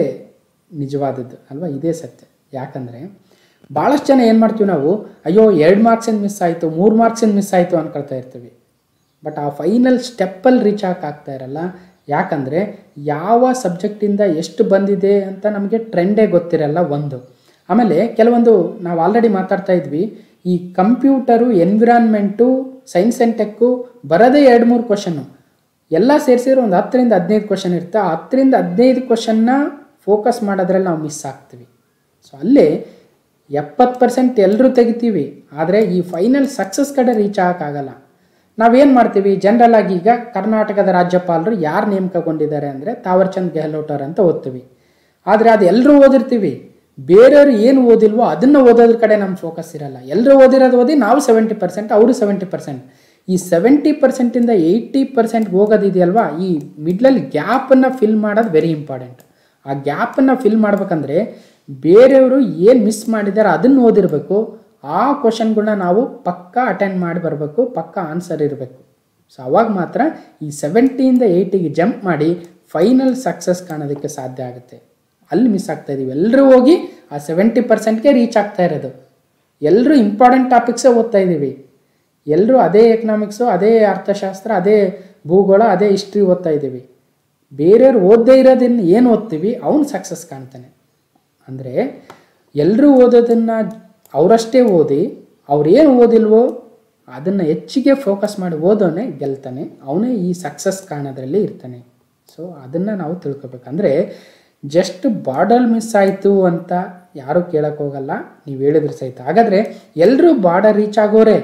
ನಿಜವಾದದ್ದು ಅಲ್ವಾ, ಇದೇ ಸತ್ಯ. ಯಾಕಂದರೆ ಭಾಳಷ್ಟು ಜನ ಏನು ಮಾಡ್ತೀವಿ ನಾವು, ಅಯ್ಯೋ 2 ಮಾರ್ಕ್ಸಿಂದ ಮಿಸ್ ಆಯಿತು, 3 ಮಾರ್ಕ್ಸಿಂದ ಮಿಸ್ ಆಯಿತು ಅನ್ಕೊಳ್ತಾ ಇರ್ತೀವಿ. ಬಟ್ ಆ ಫೈನಲ್ ಸ್ಟೆಪ್ಪಲ್ಲಿ ರೀಚ್ ಆಗ್ತಾ ಇರಲ್ಲ. ಯಾಕಂದರೆ ಯಾವ ಸಬ್ಜೆಕ್ಟಿಂದ ಎಷ್ಟು ಬಂದಿದೆ ಅಂತ ನಮಗೆ ಟ್ರೆಂಡೇ ಗೊತ್ತಿರಲ್ಲ ಒಂದು. ಆಮೇಲೆ ಕೆಲವೊಂದು ನಾವು ಆಲ್ರೆಡಿ ಮಾತಾಡ್ತಾ ಇದ್ವಿ, ಈ computer, environment, science and tech ಬರೋದೇ 2-3 ಕ್ವಶನ್ನು, ಎಲ್ಲ ಸೇರಿಸಿದ್ರೆ ಒಂದು 10ರಿಂದ 15 ಕ್ವಶನ್ ಇರುತ್ತೆ. ಆ 10ರಿಂದ 15 ಕ್ವಶನ್ನ ಫೋಕಸ್ ಮಾಡೋದ್ರಲ್ಲಿ ನಾವು ಮಿಸ್ ಆಗ್ತೀವಿ. ಸೊ ಅಲ್ಲೇ 70% ಎಲ್ಲರೂ ತೆಗಿತೀವಿ, ಆದರೆ ಈ ಫೈನಲ್ ಸಕ್ಸಸ್ ಕಡೆ ರೀಚ್ ಆಗೋಕ್ಕಾಗಲ್ಲ. ನಾವೇನು ಮಾಡ್ತೀವಿ, ಜನರಲ್ ಆಗಿ ಈಗ ಕರ್ನಾಟಕದ ರಾಜ್ಯಪಾಲರು ಯಾರು ನೇಮಕಗೊಂಡಿದ್ದಾರೆ ಅಂದರೆ ತಾವರ್ಚಂದ್ ಗೆಹ್ಲೋಟ್ ಅವರು ಅಂತ ಓದ್ತೀವಿ. ಆದರೆ ಅದು ಎಲ್ಲರೂ ಓದಿರ್ತೀವಿ, ಬೇರೆಯವರು ಏನು ಓದಿಲ್ವೋ ಅದನ್ನು ಓದೋದ್ರ ಕಡೆ ನಮ್ಮ ಫೋಕಸ್ ಇರಲ್ಲ. ಎಲ್ಲರೂ ಓದಿರೋದು ಓದಿ ನಾವು 70%, ಅವರು 70%. ಈ 70%ಇಂದ 80% ಹೋಗೋದಿದೆಯಲ್ವಾ, ಈ ಮಿಡ್ಲಲ್ಲಿ ಗ್ಯಾಪನ್ನು ಫಿಲ್ ಮಾಡೋದು ವೆರಿ ಇಂಪಾರ್ಟೆಂಟ್. ಆ ಗ್ಯಾಪನ್ನು ಫಿಲ್ ಮಾಡ್ಬೇಕಂದ್ರೆ ಬೇರೆಯವರು ಏನು ಮಿಸ್ ಮಾಡಿದ್ದಾರೆ ಅದನ್ನು ಓದಿರಬೇಕು, ಆ ಕ್ವಶನ್ಗಳನ್ನ ನಾವು ಪಕ್ಕ ಅಟೆಂಡ್ ಮಾಡಿ ಬರಬೇಕು, ಪಕ್ಕ ಆನ್ಸರ್ ಇರಬೇಕು. ಸೊ ಅವಾಗ ಮಾತ್ರ ಈ 70ಇಂದ 80ಗೆ ಜಂಪ್ ಮಾಡಿ ಫೈನಲ್ ಸಕ್ಸಸ್ ಕಾಣೋದಕ್ಕೆ ಸಾಧ್ಯ ಆಗುತ್ತೆ. ಅಲ್ಲಿ ಮಿಸ್ ಆಗ್ತಾ ಇದ್ದೀವಿ. ಎಲ್ಲರೂ ಹೋಗಿ ಆ 70%ಗೆ ರೀಚ್ ಆಗ್ತಾ ಇರೋದು, ಎಲ್ಲರೂ ಇಂಪಾರ್ಟೆಂಟ್ ಟಾಪಿಕ್ಸೇ ಓದ್ತಾ ಇದ್ದೀವಿ. ಎಲ್ಲರೂ ಅದೇ ಎಕನಾಮಿಕ್ಸು, ಅದೇ ಅರ್ಥಶಾಸ್ತ್ರ, ಅದೇ ಭೂಗೋಳ, ಅದೇ ಹಿಸ್ಟ್ರಿ ಓದ್ತಾ ಇದ್ದೀವಿ. ಬೇರೆಯವ್ರು ಓದದೇ ಇರೋದನ್ನು ಏನು ಓದ್ತೀವಿ ಅವನು ಸಕ್ಸಸ್ ಕಾಣ್ತಾನೆ. ಅಂದರೆ ಎಲ್ಲರೂ ಓದೋದನ್ನು ಅವರಷ್ಟೇ ಓದಿ ಅವ್ರೇನು ಓದಿಲ್ವೋ ಅದನ್ನು ಹೆಚ್ಚಿಗೆ ಫೋಕಸ್ ಮಾಡಿ ಓದೋನೇ ಗೆಲ್ತಾನೆ, ಅವನೇ ಈ ಸಕ್ಸಸ್ ಕಾಣೋದ್ರಲ್ಲಿ ಇರ್ತಾನೆ. ಸೊ ಅದನ್ನು ನಾವು ತಿಳ್ಕೊಬೇಕಂದ್ರೆ ಜಸ್ಟ್ ಬಾರ್ಡರ್ ಮಿಸ್ ಆಯಿತು ಅಂತ ಯಾರೂ ಕೇಳಕ್ಕೆ ಹೋಗಲ್ಲ, ನೀವು ಹೇಳಿದ್ರೆ ಸಹಿತ. ಹಾಗಾದರೆ ಎಲ್ಲರೂ ಬಾರ್ಡರ್ ರೀಚ್ ಆಗೋರೆ,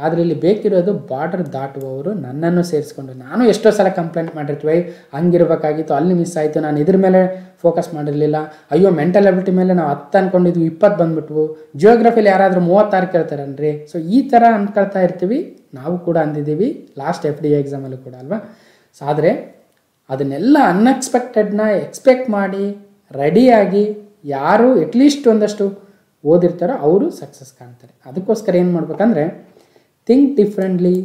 ಆದರೆ ಇಲ್ಲಿ ಬೇಕಿರೋದು ಬಾರ್ಡರ್ ದಾಟುವವರು, ನನ್ನನ್ನು ಸೇರಿಸ್ಕೊಂಡು. ನಾನು ಎಷ್ಟೋ ಸಲ ಕಂಪ್ಲೇಂಟ್ ಮಾಡಿರ್ತೀವಿ, ಹಂಗಿರ್ಬೇಕಾಗಿತ್ತು, ಅಲ್ಲಿ ಮಿಸ್ ಆಯಿತು, ನಾನು ಇದ್ರ ಮೇಲೆ ಫೋಕಸ್ ಮಾಡಿರಲಿಲ್ಲ, ಅಯ್ಯೋ ಮೆಂಟಲ್ ಎಬಿಲಿಟಿ ಮೇಲೆ ನಾವು 10 ಅಂದ್ಕೊಂಡಿದ್ವಿ 20 ಬಂದುಬಿಟ್ವು, ಜಿಯೋಗ್ರಫಿಲಿ ಯಾರಾದರೂ 36 ಕೇಳ್ತಾರನ್ರಿ. ಸೊ ಈ ಥರ ಅಂದ್ಕೊಳ್ತಾ ಇರ್ತೀವಿ, ನಾವು ಕೂಡ ಅಂದಿದ್ದೀವಿ ಲಾಸ್ಟ್ FDA ಎಕ್ಸಾಮಲ್ಲೂ ಕೂಡ ಅಲ್ವಾ. ಸೊ ಆದರೆ ಅದನ್ನೆಲ್ಲ ಅನ್ಎಕ್ಸ್ಪೆಕ್ಟೆಡ್ನ ಎಕ್ಸ್ಪೆಕ್ಟ್ ಮಾಡಿ ರೆಡಿಯಾಗಿ ಯಾರು ಅಟ್ಲೀಸ್ಟ್ ಒಂದಷ್ಟು ಓದಿರ್ತಾರೋ ಅವರು ಸಕ್ಸಸ್ ಕಾಣ್ತಾರೆ. ಅದಕ್ಕೋಸ್ಕರ ಏನು ಮಾಡ್ಬೇಕಂದ್ರೆ think differently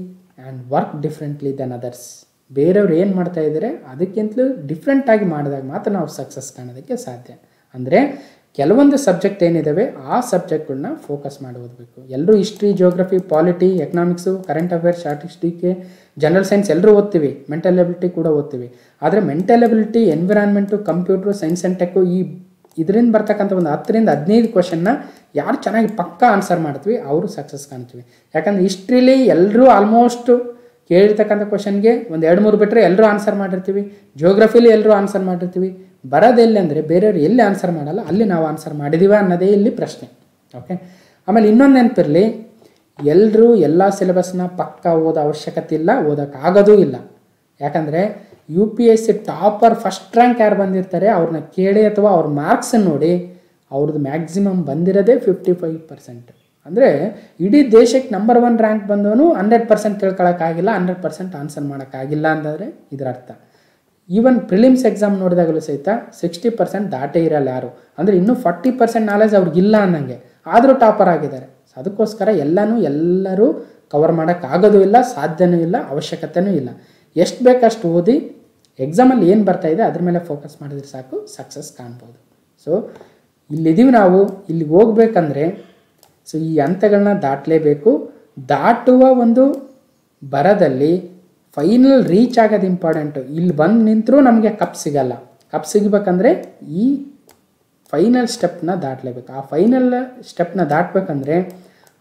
and work differently than others. ಬೇರೆಯವ್ರು ಏನು ಮಾಡ್ತಾ ಇದ್ದಾರೆ ಅದಕ್ಕಿಂತಲೂ ಡಿಫ್ರೆಂಟಾಗಿ ಮಾಡಿದಾಗ ಮಾತ್ರ ನಾವು ಸಕ್ಸಸ್ ಕಾಣೋದಕ್ಕೆ ಸಾಧ್ಯ. ಅಂದರೆ ಕೆಲವೊಂದು ಸಬ್ಜೆಕ್ಟ್ ಏನಿದ್ದಾವೆ ಆ ಸಬ್ಜೆಕ್ಟ್ಗಳನ್ನ ಫೋಕಸ್ ಮಾಡಿ ಓದಬೇಕು. ಎಲ್ಲರೂ history, geography, polity, economics, current affairs, statistic, general science ಎಲ್ಲರೂ ಓದ್ತೀವಿ, ಮೆಂಟಲ್ ಎಬಿಲಿಟಿ ಕೂಡ ಓದ್ತೀವಿ. ಆದರೆ mental ability, environment, computer, science and tech ಇದರಿಂದ ಬರ್ತಕ್ಕಂಥ ಒಂದು 10ರಿಂದ 15 ಕ್ವಶನ್ನ ಯಾರು ಚೆನ್ನಾಗಿ ಪಕ್ಕಾ ಆನ್ಸರ್ ಮಾಡ್ತೀವಿ ಅವರು ಸಕ್ಸಸ್ ಕಾಣ್ತೀವಿ. ಯಾಕಂದರೆ ಹಿಸ್ಟ್ರಿಲಿ ಎಲ್ಲರೂ ಆಲ್ಮೋಸ್ಟ್ ಕೇಳಿರ್ತಕ್ಕಂಥ ಕ್ವಶನ್ಗೆ ಒಂದು 2-3 ಬಿಟ್ಟರೆ ಎಲ್ಲರೂ ಆನ್ಸರ್ ಮಾಡಿರ್ತೀವಿ. ಜಿಯೋಗ್ರಫಿಲಿ ಎಲ್ಲರೂ ಆನ್ಸರ್ ಮಾಡಿರ್ತೀವಿ. ಬರೋದೆಲ್ಲಿ ಅಂದರೆ ಬೇರೆಯವರು ಎಲ್ಲಿ ಆನ್ಸರ್ ಮಾಡಲ್ಲ ಅಲ್ಲಿ ನಾವು ಆನ್ಸರ್ ಮಾಡಿದ್ದೀವ ಅನ್ನೋದೇ ಇಲ್ಲಿ ಪ್ರಶ್ನೆ. ಓಕೆ, ಆಮೇಲೆ ಇನ್ನೊಂದು ನೆನಪಿರಲಿ, ಎಲ್ಲರೂ ಎಲ್ಲ ಸಿಲೆಬಸ್ನ ಪಕ್ಕ ಓದೋ ಅವಶ್ಯಕತೆ ಇಲ್ಲ, ಓದೋಕ್ಕಾಗೋದೂ ಇಲ್ಲ. ಯಾಕಂದರೆ UPSC ಟಾಪರ್ ಫಸ್ಟ್ ರ್ಯಾಂಕ್ ಯಾರು ಬಂದಿರ್ತಾರೆ ಅವ್ರನ್ನ ಕೇಳಿ ಅಥವಾ ಅವ್ರ ಮಾರ್ಕ್ಸನ್ನು ನೋಡಿ ಅವ್ರದ್ದು ಮ್ಯಾಕ್ಸಿಮಮ್ ಬಂದಿರೋದೇ 55%. ಅಂದರೆ ಇಡೀ ದೇಶಕ್ಕೆ ನಂಬರ್ 1 ರ್ಯಾಂಕ್ ಬಂದವನು 100% ತಿಳ್ಕೊಳ್ಳೋಕ್ಕಾಗಿಲ್ಲ, 100% ಆನ್ಸರ್ ಮಾಡೋಕ್ಕಾಗಿಲ್ಲ ಅಂತಂದರೆ ಇದರ ಅರ್ಥ. ಈವನ್ ಪ್ರಿಲಿಮ್ಸ್ ಎಕ್ಸಾಮ್ ನೋಡಿದಾಗಲೂ ಸಹಿತ 60% ದಾಟೇ ಇರಲ್ಲ ಯಾರು, ಅಂದರೆ ಇನ್ನೂ 40% ನಾಲೆಜ್ ಅವ್ರಿಗಿಲ್ಲ ಅನ್ನಂಗೆ, ಆದರೂ ಟಾಪರ್ ಆಗಿದ್ದಾರೆ. ಸೊ ಅದಕ್ಕೋಸ್ಕರ ಎಲ್ಲರೂ ಕವರ್ ಮಾಡೋಕ್ಕಾಗೋದು ಇಲ್ಲ, ಸಾಧ್ಯನೂ ಇಲ್ಲ, ಅವಶ್ಯಕತೆಯೂ ಇಲ್ಲ. ಎಷ್ಟು ಬೇಕಷ್ಟು ಓದಿ ಎಕ್ಸಾಮಲ್ಲಿ ಏನು ಬರ್ತಾಯಿದೆ ಅದ್ರ ಮೇಲೆ ಫೋಕಸ್ ಮಾಡಿದ್ರೆ ಸಾಕು, ಸಕ್ಸಸ್ ಕಾಣ್ಬೋದು. ಸೊ ಇಲ್ಲಿದ್ದೀವಿ ನಾವು, ಇಲ್ಲಿಗೆ ಹೋಗ್ಬೇಕಂದ್ರೆ ಸೊ ಈ ಹಂತಗಳನ್ನ ದಾಟಲೇಬೇಕು. ದಾಟುವ ಒಂದು ಬರದಲ್ಲಿ ಫೈನಲ್ ರೀಚ್ ಆಗೋದು ಇಂಪಾರ್ಟೆಂಟು. ಇಲ್ಲಿ ಬಂದು ನಿಂತರೂ ನಮಗೆ ಕಪ್ ಸಿಗಲ್ಲ. ಕಪ್ ಸಿಗಬೇಕಂದ್ರೆ ಈ ಫೈನಲ್ ಸ್ಟೆಪ್ನ ದಾಟಲೇಬೇಕು. ಆ ಫೈನಲ್ ಸ್ಟೆಪ್ನ ದಾಟಬೇಕಂದ್ರೆ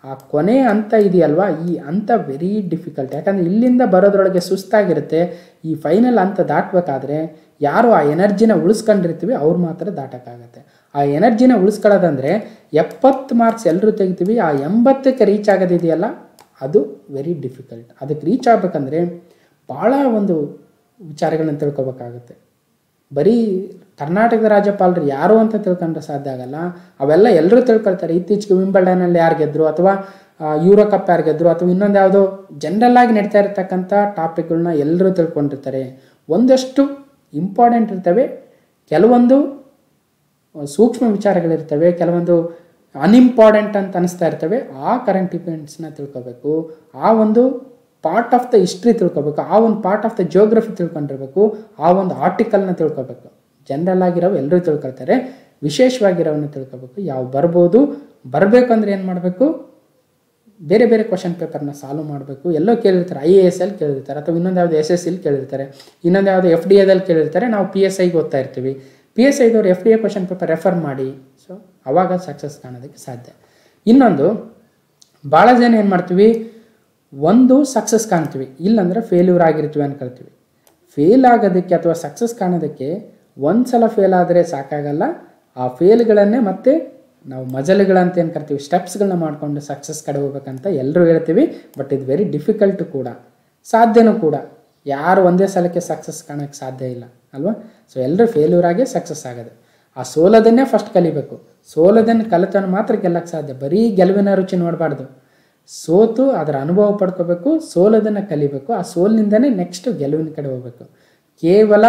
ಆ ಕೊನೆ ಹಂತ ಇದೆಯಲ್ವಾ, ಈ ಹಂತ ವೆರಿ ಡಿಫಿಕಲ್ಟ್. ಯಾಕಂದರೆ ಇಲ್ಲಿಂದ ಬರೋದ್ರೊಳಗೆ ಸುಸ್ತಾಗಿರುತ್ತೆ. ಈ ಫೈನಲ್ ಹಂತ ದಾಟಬೇಕಾದ್ರೆ ಯಾರು ಆ ಎನರ್ಜಿನ ಉಳಿಸ್ಕೊಂಡಿರ್ತೀವಿ ಅವ್ರು ಮಾತ್ರ ದಾಟೋಕ್ಕಾಗತ್ತೆ. ಆ ಎನರ್ಜಿನ ಉಳಿಸ್ಕೊಳ್ಳೋದಂದರೆ 70 ಮಾರ್ಕ್ಸ್ ಎಲ್ಲರೂ ತೆಗಿತೀವಿ, ಆ 80ಕ್ಕೆ ರೀಚ್ ಆಗೋದಿದೆಯಲ್ಲ ಅದು ವೆರಿ ಡಿಫಿಕಲ್ಟ್. ಅದಕ್ಕೆ ರೀಚ್ ಆಗಬೇಕಂದ್ರೆ ಭಾಳ ಒಂದು ವಿಚಾರಗಳನ್ನ ತಿಳ್ಕೊಬೇಕಾಗುತ್ತೆ. ಬರೀ ಕರ್ನಾಟಕದ ರಾಜ್ಯಪಾಲರು ಯಾರು ಅಂತ ತಿಳ್ಕೊಂಡ್ರೆ ಸಾಧ್ಯ ಆಗಲ್ಲ. ಅವೆಲ್ಲ ಎಲ್ಲರೂ ತಿಳ್ಕೊಳ್ತಾರೆ. ಇತ್ತೀಚೆಗೆ ವಿಂಬಲ್ಡನಲ್ಲಿ ಯಾರು ಗೆದ್ದರು, ಅಥವಾ ಯೂರೋ ಕಪ್ ಯಾರು ಗೆದ್ದರು, ಅಥವಾ ಇನ್ನೊಂದು ಯಾವುದೋ ಜನರಲ್ ಆಗಿ ನಡೀತಾ ಇರತಕ್ಕಂಥ ಟಾಪಿಕ್ಗಳನ್ನ ಎಲ್ಲರೂ ತಿಳ್ಕೊಂಡಿರ್ತಾರೆ. ಒಂದಷ್ಟು ಇಂಪಾರ್ಟೆಂಟ್ ಇರ್ತವೆ, ಕೆಲವೊಂದು ಸೂಕ್ಷ್ಮ ವಿಚಾರಗಳಿರ್ತವೆ, ಕೆಲವೊಂದು ಅನ್ಇಂಪಾರ್ಟೆಂಟ್ ಅಂತ ಅನಿಸ್ತಾ ಇರ್ತವೆ. ಆ ಕರೆಂಟ್ ಇವೆಂಟ್ಸ್ನ ತಿಳ್ಕೊಬೇಕು, ಆ ಒಂದು ಪಾರ್ಟ್ ಆಫ್ ದ ಹಿಸ್ಟ್ರಿ ತಿಳ್ಕೊಬೇಕು, ಆ ಒಂದು ಪಾರ್ಟ್ ಆಫ್ ದ ಜಿಯೋಗ್ರಫಿ ತಿಳ್ಕೊಂಡಿರ್ಬೇಕು, ಆ ಒಂದು ಆರ್ಟಿಕಲ್ನ ತಿಳ್ಕೊಬೇಕು. ಜನರಲ್ ಆಗಿರೋವು ಎಲ್ಲರೂ ತಿಳ್ಕೊಳ್ತಾರೆ, ವಿಶೇಷವಾಗಿರೋವನ್ನ ತಿಳ್ಕೊಬೇಕು. ಯಾವ ಬರಬೇಕಂದ್ರೆ ಏನು ಮಾಡಬೇಕು, ಬೇರೆ ಬೇರೆ ಕ್ವಶನ್ ಪೇಪರ್ನ ಸಾಲ್ವ್ ಮಾಡಬೇಕು. ಎಲ್ಲೋ ಕೇಳಿರ್ತಾರೆ, IAS ಅಲ್ಲಿ ಕೇಳಿರ್ತಾರೆ, ಅಥವಾ ಇನ್ನೊಂದು ಯಾವುದು SSC ಕೇಳಿರ್ತಾರೆ, ಇನ್ನೊಂದು ಯಾವುದು FDAದಲ್ಲಿ ಕೇಳಿರ್ತಾರೆ. ನಾವು PSIಗೆ ಓದ್ತಾ ಇರ್ತೀವಿ. PSIದವ್ರು FDA ಕ್ವಶನ್ ಪೇಪರ್ ರೆಫರ್ ಮಾಡಿ. ಸೊ ಅವಾಗ ಸಕ್ಸಸ್ ಕಾಣೋದಕ್ಕೆ ಸಾಧ್ಯ. ಇನ್ನೊಂದು, ಭಾಳ ಜನ ಏನು ಮಾಡ್ತೀವಿ, ಒಂದು ಸಕ್ಸಸ್ ಕಾಣ್ತೀವಿ, ಇಲ್ಲಾಂದರೆ ಫೇಲ್ಯೂರ್ ಆಗಿರ್ತೀವಿ ಅನ್ಕೊಳ್ತೀವಿ. ಫೇಲ್ ಆಗೋದಕ್ಕೆ ಅಥವಾ ಸಕ್ಸಸ್ ಕಾಣೋದಕ್ಕೆ ಒಂದು ಸಲ ಫೇಲ್ ಆದರೆ ಸಾಕಾಗಲ್ಲ. ಆ ಫೇಲ್ಗಳನ್ನೇ ಮತ್ತೆ ನಾವು ಮಜಲುಗಳಂತ ಏನು ಕರಿತೀವಿ, ಸ್ಟೆಪ್ಸ್ಗಳನ್ನ ಮಾಡಿಕೊಂಡು ಸಕ್ಸಸ್ ಕಡೆ ಹೋಗ್ಬೇಕಂತ ಎಲ್ಲರೂ ಹೇಳ್ತೀವಿ. ಬಟ್ ಇದು ವೆರಿ ಡಿಫಿಕಲ್ಟು ಕೂಡ, ಸಾಧ್ಯನೂ ಕೂಡ. ಯಾರು ಒಂದೇ ಸಲಕ್ಕೆ ಸಕ್ಸಸ್ ಕಾಣೋಕ್ಕೆ ಸಾಧ್ಯ ಇಲ್ಲ ಅಲ್ವಾ. ಸೊ ಎಲ್ಲರೂ ಫೇಲ್ಯೂರ್ ಆಗಿ ಸಕ್ಸಸ್ ಆಗೋದು. ಆ ಸೋಲೋದನ್ನೇ ಫಸ್ಟ್ ಕಲಿಬೇಕು. ಸೋಲೋದನ್ನು ಕಲಿತವನು ಮಾತ್ರ ಗೆಲ್ಲಕ್ಕೆ ಸಾಧ್ಯ. ಬರೀ ಗೆಲುವಿನ ರುಚಿ ನೋಡಬಾರ್ದು, ಸೋತು ಅದರ ಅನುಭವ ಪಡ್ಕೋಬೇಕು, ಸೋಲೋದನ್ನು ಕಲಿಬೇಕು. ಆ ಸೋಲಿನಿಂದನೇ ನೆಕ್ಸ್ಟ್ ಗೆಲುವಿನ ಕಡೆ ಹೋಗಬೇಕು. ಕೇವಲ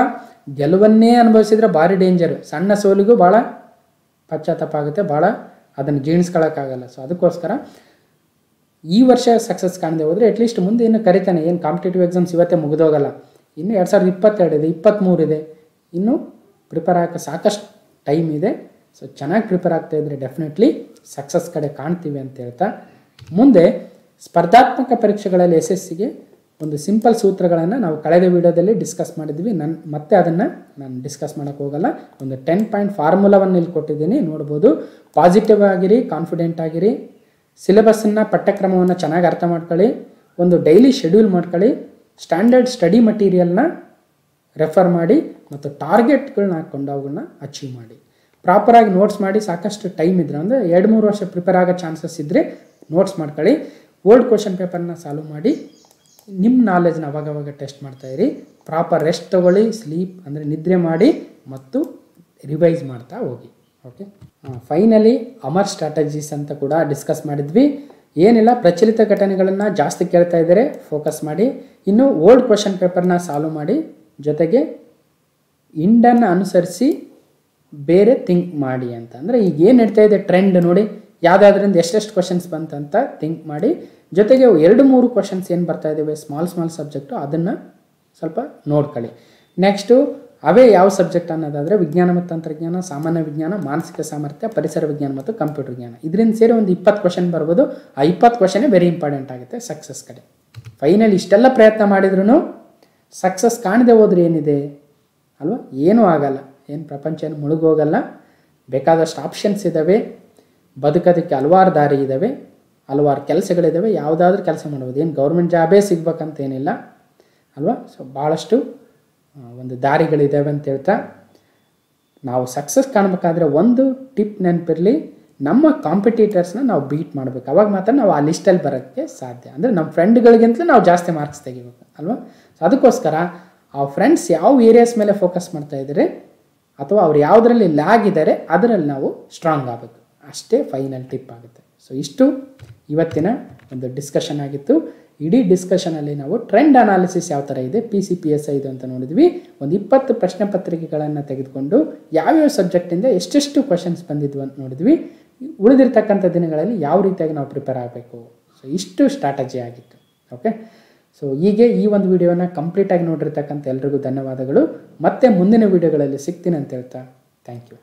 ಗೆಲುವನ್ನೇ ಅನುಭವಿಸಿದ್ರೆ ಭಾರಿ ಡೇಂಜರು. ಸಣ್ಣ ಸೋಲಿಗೂ ಭಾಳ ಪಶ್ಚಾತ್ತಾಪ ಆಗುತ್ತೆ, ಭಾಳ ಅದನ್ನು ಜೀರ್ಣಿಸ್ಕೊಳ್ಳೋಕ್ಕಾಗಲ್ಲ. ಸೊ ಅದಕ್ಕೋಸ್ಕರ ಈ ವರ್ಷ ಸಕ್ಸಸ್ ಕಾಣದೆ ಹೋದರೆ ಅಟ್ಲೀಸ್ಟ್ ಮುಂದೆ ಇನ್ನು ಕರಿತಾನೆ. ಏನು ಕಾಂಪಿಟೇಟಿವ್ ಎಕ್ಸಾಮ್ಸ್ ಇವತ್ತೇ ಮುಗಿದೋಗಲ್ಲ, ಇನ್ನು 2022 ಇದೆ, 23 ಇದೆ, ಇನ್ನೂ ಪ್ರಿಪೇರ್ ಆಗೋಕ್ಕೆ ಸಾಕಷ್ಟು ಟೈಮ್ ಇದೆ. ಸೊ ಚೆನ್ನಾಗಿ ಪ್ರಿಪೇರ್ ಆಗ್ತಾಯಿದ್ರೆ ಡೆಫಿನೆಟ್ಲಿ ಸಕ್ಸಸ್ ಕಡೆ ಕಾಣ್ತೀವಿ ಅಂತ ಹೇಳ್ತಾ, ಮುಂದೆ ಸ್ಪರ್ಧಾತ್ಮಕ ಪರೀಕ್ಷೆಗಳಲ್ಲಿ SSCಗೆ ಒಂದು ಸಿಂಪಲ್ ಸೂತ್ರಗಳನ್ನು ನಾವು ಕಳೆದ ವಿಡಿಯೋದಲ್ಲಿ ಡಿಸ್ಕಸ್ ಮಾಡಿದ್ವಿ. ಮತ್ತೆ ಅದನ್ನು ನಾನು ಡಿಸ್ಕಸ್ ಮಾಡೋಕ್ಕೆ ಹೋಗಲ್ಲ. ಒಂದು 10 ಪಾಯಿಂಟ್ ಫಾರ್ಮುಲಾವನ್ನು ಇಲ್ಲಿ ಕೊಟ್ಟಿದ್ದೀನಿ, ನೋಡ್ಬೋದು. ಪಾಸಿಟಿವ್ ಆಗಿರಿ, ಕಾನ್ಫಿಡೆಂಟ್ ಆಗಿರಿ, ಸಿಲೆಬಸ್ಸನ್ನು ಪಠ್ಯಕ್ರಮವನ್ನು ಚೆನ್ನಾಗಿ ಅರ್ಥ ಮಾಡ್ಕೊಳ್ಳಿ, ಒಂದು ಡೈಲಿ ಶೆಡ್ಯೂಲ್ ಮಾಡ್ಕೊಳ್ಳಿ, ಸ್ಟ್ಯಾಂಡರ್ಡ್ ಸ್ಟಡಿ ಮಟೀರಿಯಲ್ನ ರೆಫರ್ ಮಾಡಿ, ಮತ್ತು ಟಾರ್ಗೆಟ್ಗಳನ್ನ ಹಾಕ್ಕೊಂಡು ಅವುಗಳನ್ನ ಅಚೀವ್ ಮಾಡಿ. ಪ್ರಾಪರಾಗಿ ನೋಟ್ಸ್ ಮಾಡಿ, ಸಾಕಷ್ಟು ಟೈಮ್ ಇದ್ರೆ ಅಂದರೆ 2-3 ವರ್ಷ ಪ್ರಿಪೇರ್ ಆಗೋ ಚಾನ್ಸಸ್ ಇದ್ದರೆ ನೋಟ್ಸ್ ಮಾಡ್ಕೊಳ್ಳಿ. ಓಲ್ಡ್ ಕ್ವಶನ್ ಪೇಪರ್ನ ಸಾಲ್ವ್ ಮಾಡಿ, ನಿಮ್ಮ ನಾಲೆಜ್ನ ಅವಾಗವಾಗ ಟೆಸ್ಟ್ ಮಾಡ್ತಾಯಿರಿ. ಪ್ರಾಪರ್ ರೆಸ್ಟ್ ತೊಗೊಳ್ಳಿ, ಸ್ಲೀಪ್ ಅಂದರೆ ನಿದ್ರೆ ಮಾಡಿ, ಮತ್ತು ರಿವೈಸ್ ಮಾಡ್ತಾ ಹೋಗಿ. ಓಕೆ, ಫೈನಲಿ ಅಮರ್ ಸ್ಟ್ರಾಟಜೀಸ್ ಅಂತ ಕೂಡ ಡಿಸ್ಕಸ್ ಮಾಡಿದ್ವಿ. ಏನಿಲ್ಲ, ಪ್ರಚಲಿತ ಘಟನೆಗಳನ್ನು ಜಾಸ್ತಿ ಕೇಳ್ತಾ ಇದ್ದಾರೆ, ಫೋಕಸ್ ಮಾಡಿ. ಇನ್ನು ಓಲ್ಡ್ ಕ್ವಶನ್ ಪೇಪರ್ನ ಸಾಲ್ವ್ ಮಾಡಿ, ಜೊತೆಗೆ ಇಂಡನ್ನು ಅನುಸರಿಸಿ ಬೇರೆ ಥಿಂಕ್ ಮಾಡಿ ಅಂತ. ಅಂದರೆ ಈಗ ಏನು ನಡೀತಾ ಇದೆ ಟ್ರೆಂಡ್ ನೋಡಿ, ಯಾವುದಾದ್ರಿಂದ ಎಷ್ಟೆಷ್ಟು ಕ್ವಶನ್ಸ್ ಬಂತಂತ ಥಿಂಕ್ ಮಾಡಿ. ಜೊತೆಗೆ 2-3 ಕ್ವಶನ್ಸ್ ಏನು ಬರ್ತಾ ಇದ್ದಾವೆ ಸ್ಮಾಲ್ ಸಬ್ಜೆಕ್ಟು, ಅದನ್ನು ಸ್ವಲ್ಪ ನೋಡ್ಕೊಳ್ಳಿ. ನೆಕ್ಸ್ಟು ಅವೇ ಯಾವ ಸಬ್ಜೆಕ್ಟ್ ಅನ್ನೋದಾದರೆ ವಿಜ್ಞಾನ ಮತ್ತು ತಂತ್ರಜ್ಞಾನ, ಸಾಮಾನ್ಯ ವಿಜ್ಞಾನ, ಮಾನಸಿಕ ಸಾಮರ್ಥ್ಯ, ಪರಿಸರ ವಿಜ್ಞಾನ ಮತ್ತು ಕಂಪ್ಯೂಟರ್ ವಿಜ್ಞಾನ. ಇದರಿಂದ ಸೇರಿ ಒಂದು 20 ಕ್ವಶನ್ ಬರ್ಬೋದು. ಆ 20 ಕ್ವಶನೇ ವೆರಿ ಇಂಪಾರ್ಟೆಂಟ್ ಆಗುತ್ತೆ ಸಕ್ಸಸ್ ಕಡೆ. ಫೈನಲ್ ಇಷ್ಟೆಲ್ಲ ಪ್ರಯತ್ನ ಮಾಡಿದ್ರೂ ಸಕ್ಸಸ್ ಕಾಣದೆ ಹೋದ್ರೆ ಏನಿದೆ ಅಲ್ವಾ, ಏನೂ ಆಗಲ್ಲ. ಏನು ಪ್ರಪಂಚ ಏನು ಮುಳುಗೋಗಲ್ಲ. ಬೇಕಾದಷ್ಟು ಆಪ್ಷನ್ಸ್ ಇದ್ದಾವೆ, ಬದುಕೋದಕ್ಕೆ ಹಲವಾರು ದಾರಿ ಇದ್ದಾವೆ, ಹಲವಾರು ಕೆಲಸಗಳಿದ್ದಾವೆ. ಯಾವುದಾದ್ರೂ ಕೆಲಸ ಮಾಡ್ಬೋದು. ಏನು ಗೌರ್ಮೆಂಟ್ ಜಾಬೇ ಸಿಗ್ಬೇಕಂತ ಏನಿಲ್ಲ ಅಲ್ವಾ. ಸೊ ಭಾಳಷ್ಟು ಒಂದು ದಾರಿಗಳಿದ್ದಾವೆ ಅಂತ ಹೇಳ್ತಾ, ನಾವು ಸಕ್ಸಸ್ ಕಾಣಬೇಕಾದ್ರೆ ಒಂದು ಟಿಪ್ ನೆನಪಿರಲಿ, ನಮ್ಮ ಕಾಂಪಿಟೇಟರ್ಸ್ನ ನಾವು ಬೀಟ್ ಮಾಡಬೇಕು. ಅವಾಗ ಮಾತ್ರ ನಾವು ಆ ಲಿಸ್ಟಲ್ಲಿ ಬರೋಕ್ಕೆ ಸಾಧ್ಯ. ಅಂದರೆ ನಮ್ಮ ಫ್ರೆಂಡ್ಗಳಿಗಿಂತಲೂ ನಾವು ಜಾಸ್ತಿ ಮಾರ್ಕ್ಸ್ ತೆಗಿಬೇಕು ಅಲ್ವಾ. ಸೊ ಅದಕ್ಕೋಸ್ಕರ ಆ ಫ್ರೆಂಡ್ಸ್ ಯಾವ ಏರಿಯಾಸ್ ಮೇಲೆ ಫೋಕಸ್ ಮಾಡ್ತಾ ಇದ್ದಾರೆ ಅಥವಾ ಅವ್ರು ಯಾವುದರಲ್ಲಿ ಲ್ಯಾಗ್ ಇದ್ದಾರೆ ಅದರಲ್ಲಿ ನಾವು ಸ್ಟ್ರಾಂಗ್ ಆಗಬೇಕು. ಅಷ್ಟೇ ಫೈನಲ್ ಟಿಪ್ ಆಗುತ್ತೆ. ಸೊ ಇಷ್ಟು ಇವತ್ತಿನ ಒಂದು ಡಿಸ್ಕಷನ್ ಆಗಿತ್ತು. ಇಡೀ ಡಿಸ್ಕಷನಲ್ಲಿ ನಾವು ಟ್ರೆಂಡ್ ಅನಾಲಿಸಿಸ್ ಯಾವ ಥರ ಇದೆ PCPSI ಇದು ಅಂತ ನೋಡಿದ್ವಿ. ಒಂದು 20 ಪ್ರಶ್ನೆ ಪತ್ರಿಕೆಗಳನ್ನು ತೆಗೆದುಕೊಂಡು ಯಾವ್ಯಾವ ಸಬ್ಜೆಕ್ಟಿಂದ ಎಷ್ಟೆಷ್ಟು ಕ್ವಶನ್ಸ್ ಬಂದಿದ್ವು ಅಂತ ನೋಡಿದ್ವಿ. ಉಳಿದಿರ್ತಕ್ಕಂಥ ದಿನಗಳಲ್ಲಿ ಯಾವ ರೀತಿಯಾಗಿ ನಾವು ಪ್ರಿಪೇರ್ ಆಗಬೇಕು. ಸೊ ಇಷ್ಟು ಸ್ಟ್ರಾಟಜಿ ಆಗಿತ್ತು. ಓಕೆ, ಸೊ ಹೀಗೆ ಈ ಒಂದು ವಿಡಿಯೋನ ಕಂಪ್ಲೀಟಾಗಿ ನೋಡಿರ್ತಕ್ಕಂಥ ಎಲ್ರಿಗೂ ಧನ್ಯವಾದಗಳು. ಮತ್ತೆ ಮುಂದಿನ ವಿಡಿಯೋಗಳಲ್ಲಿ ಸಿಗ್ತೀನಿ ಅಂತ ಹೇಳ್ತಾ ಥ್ಯಾಂಕ್ ಯು.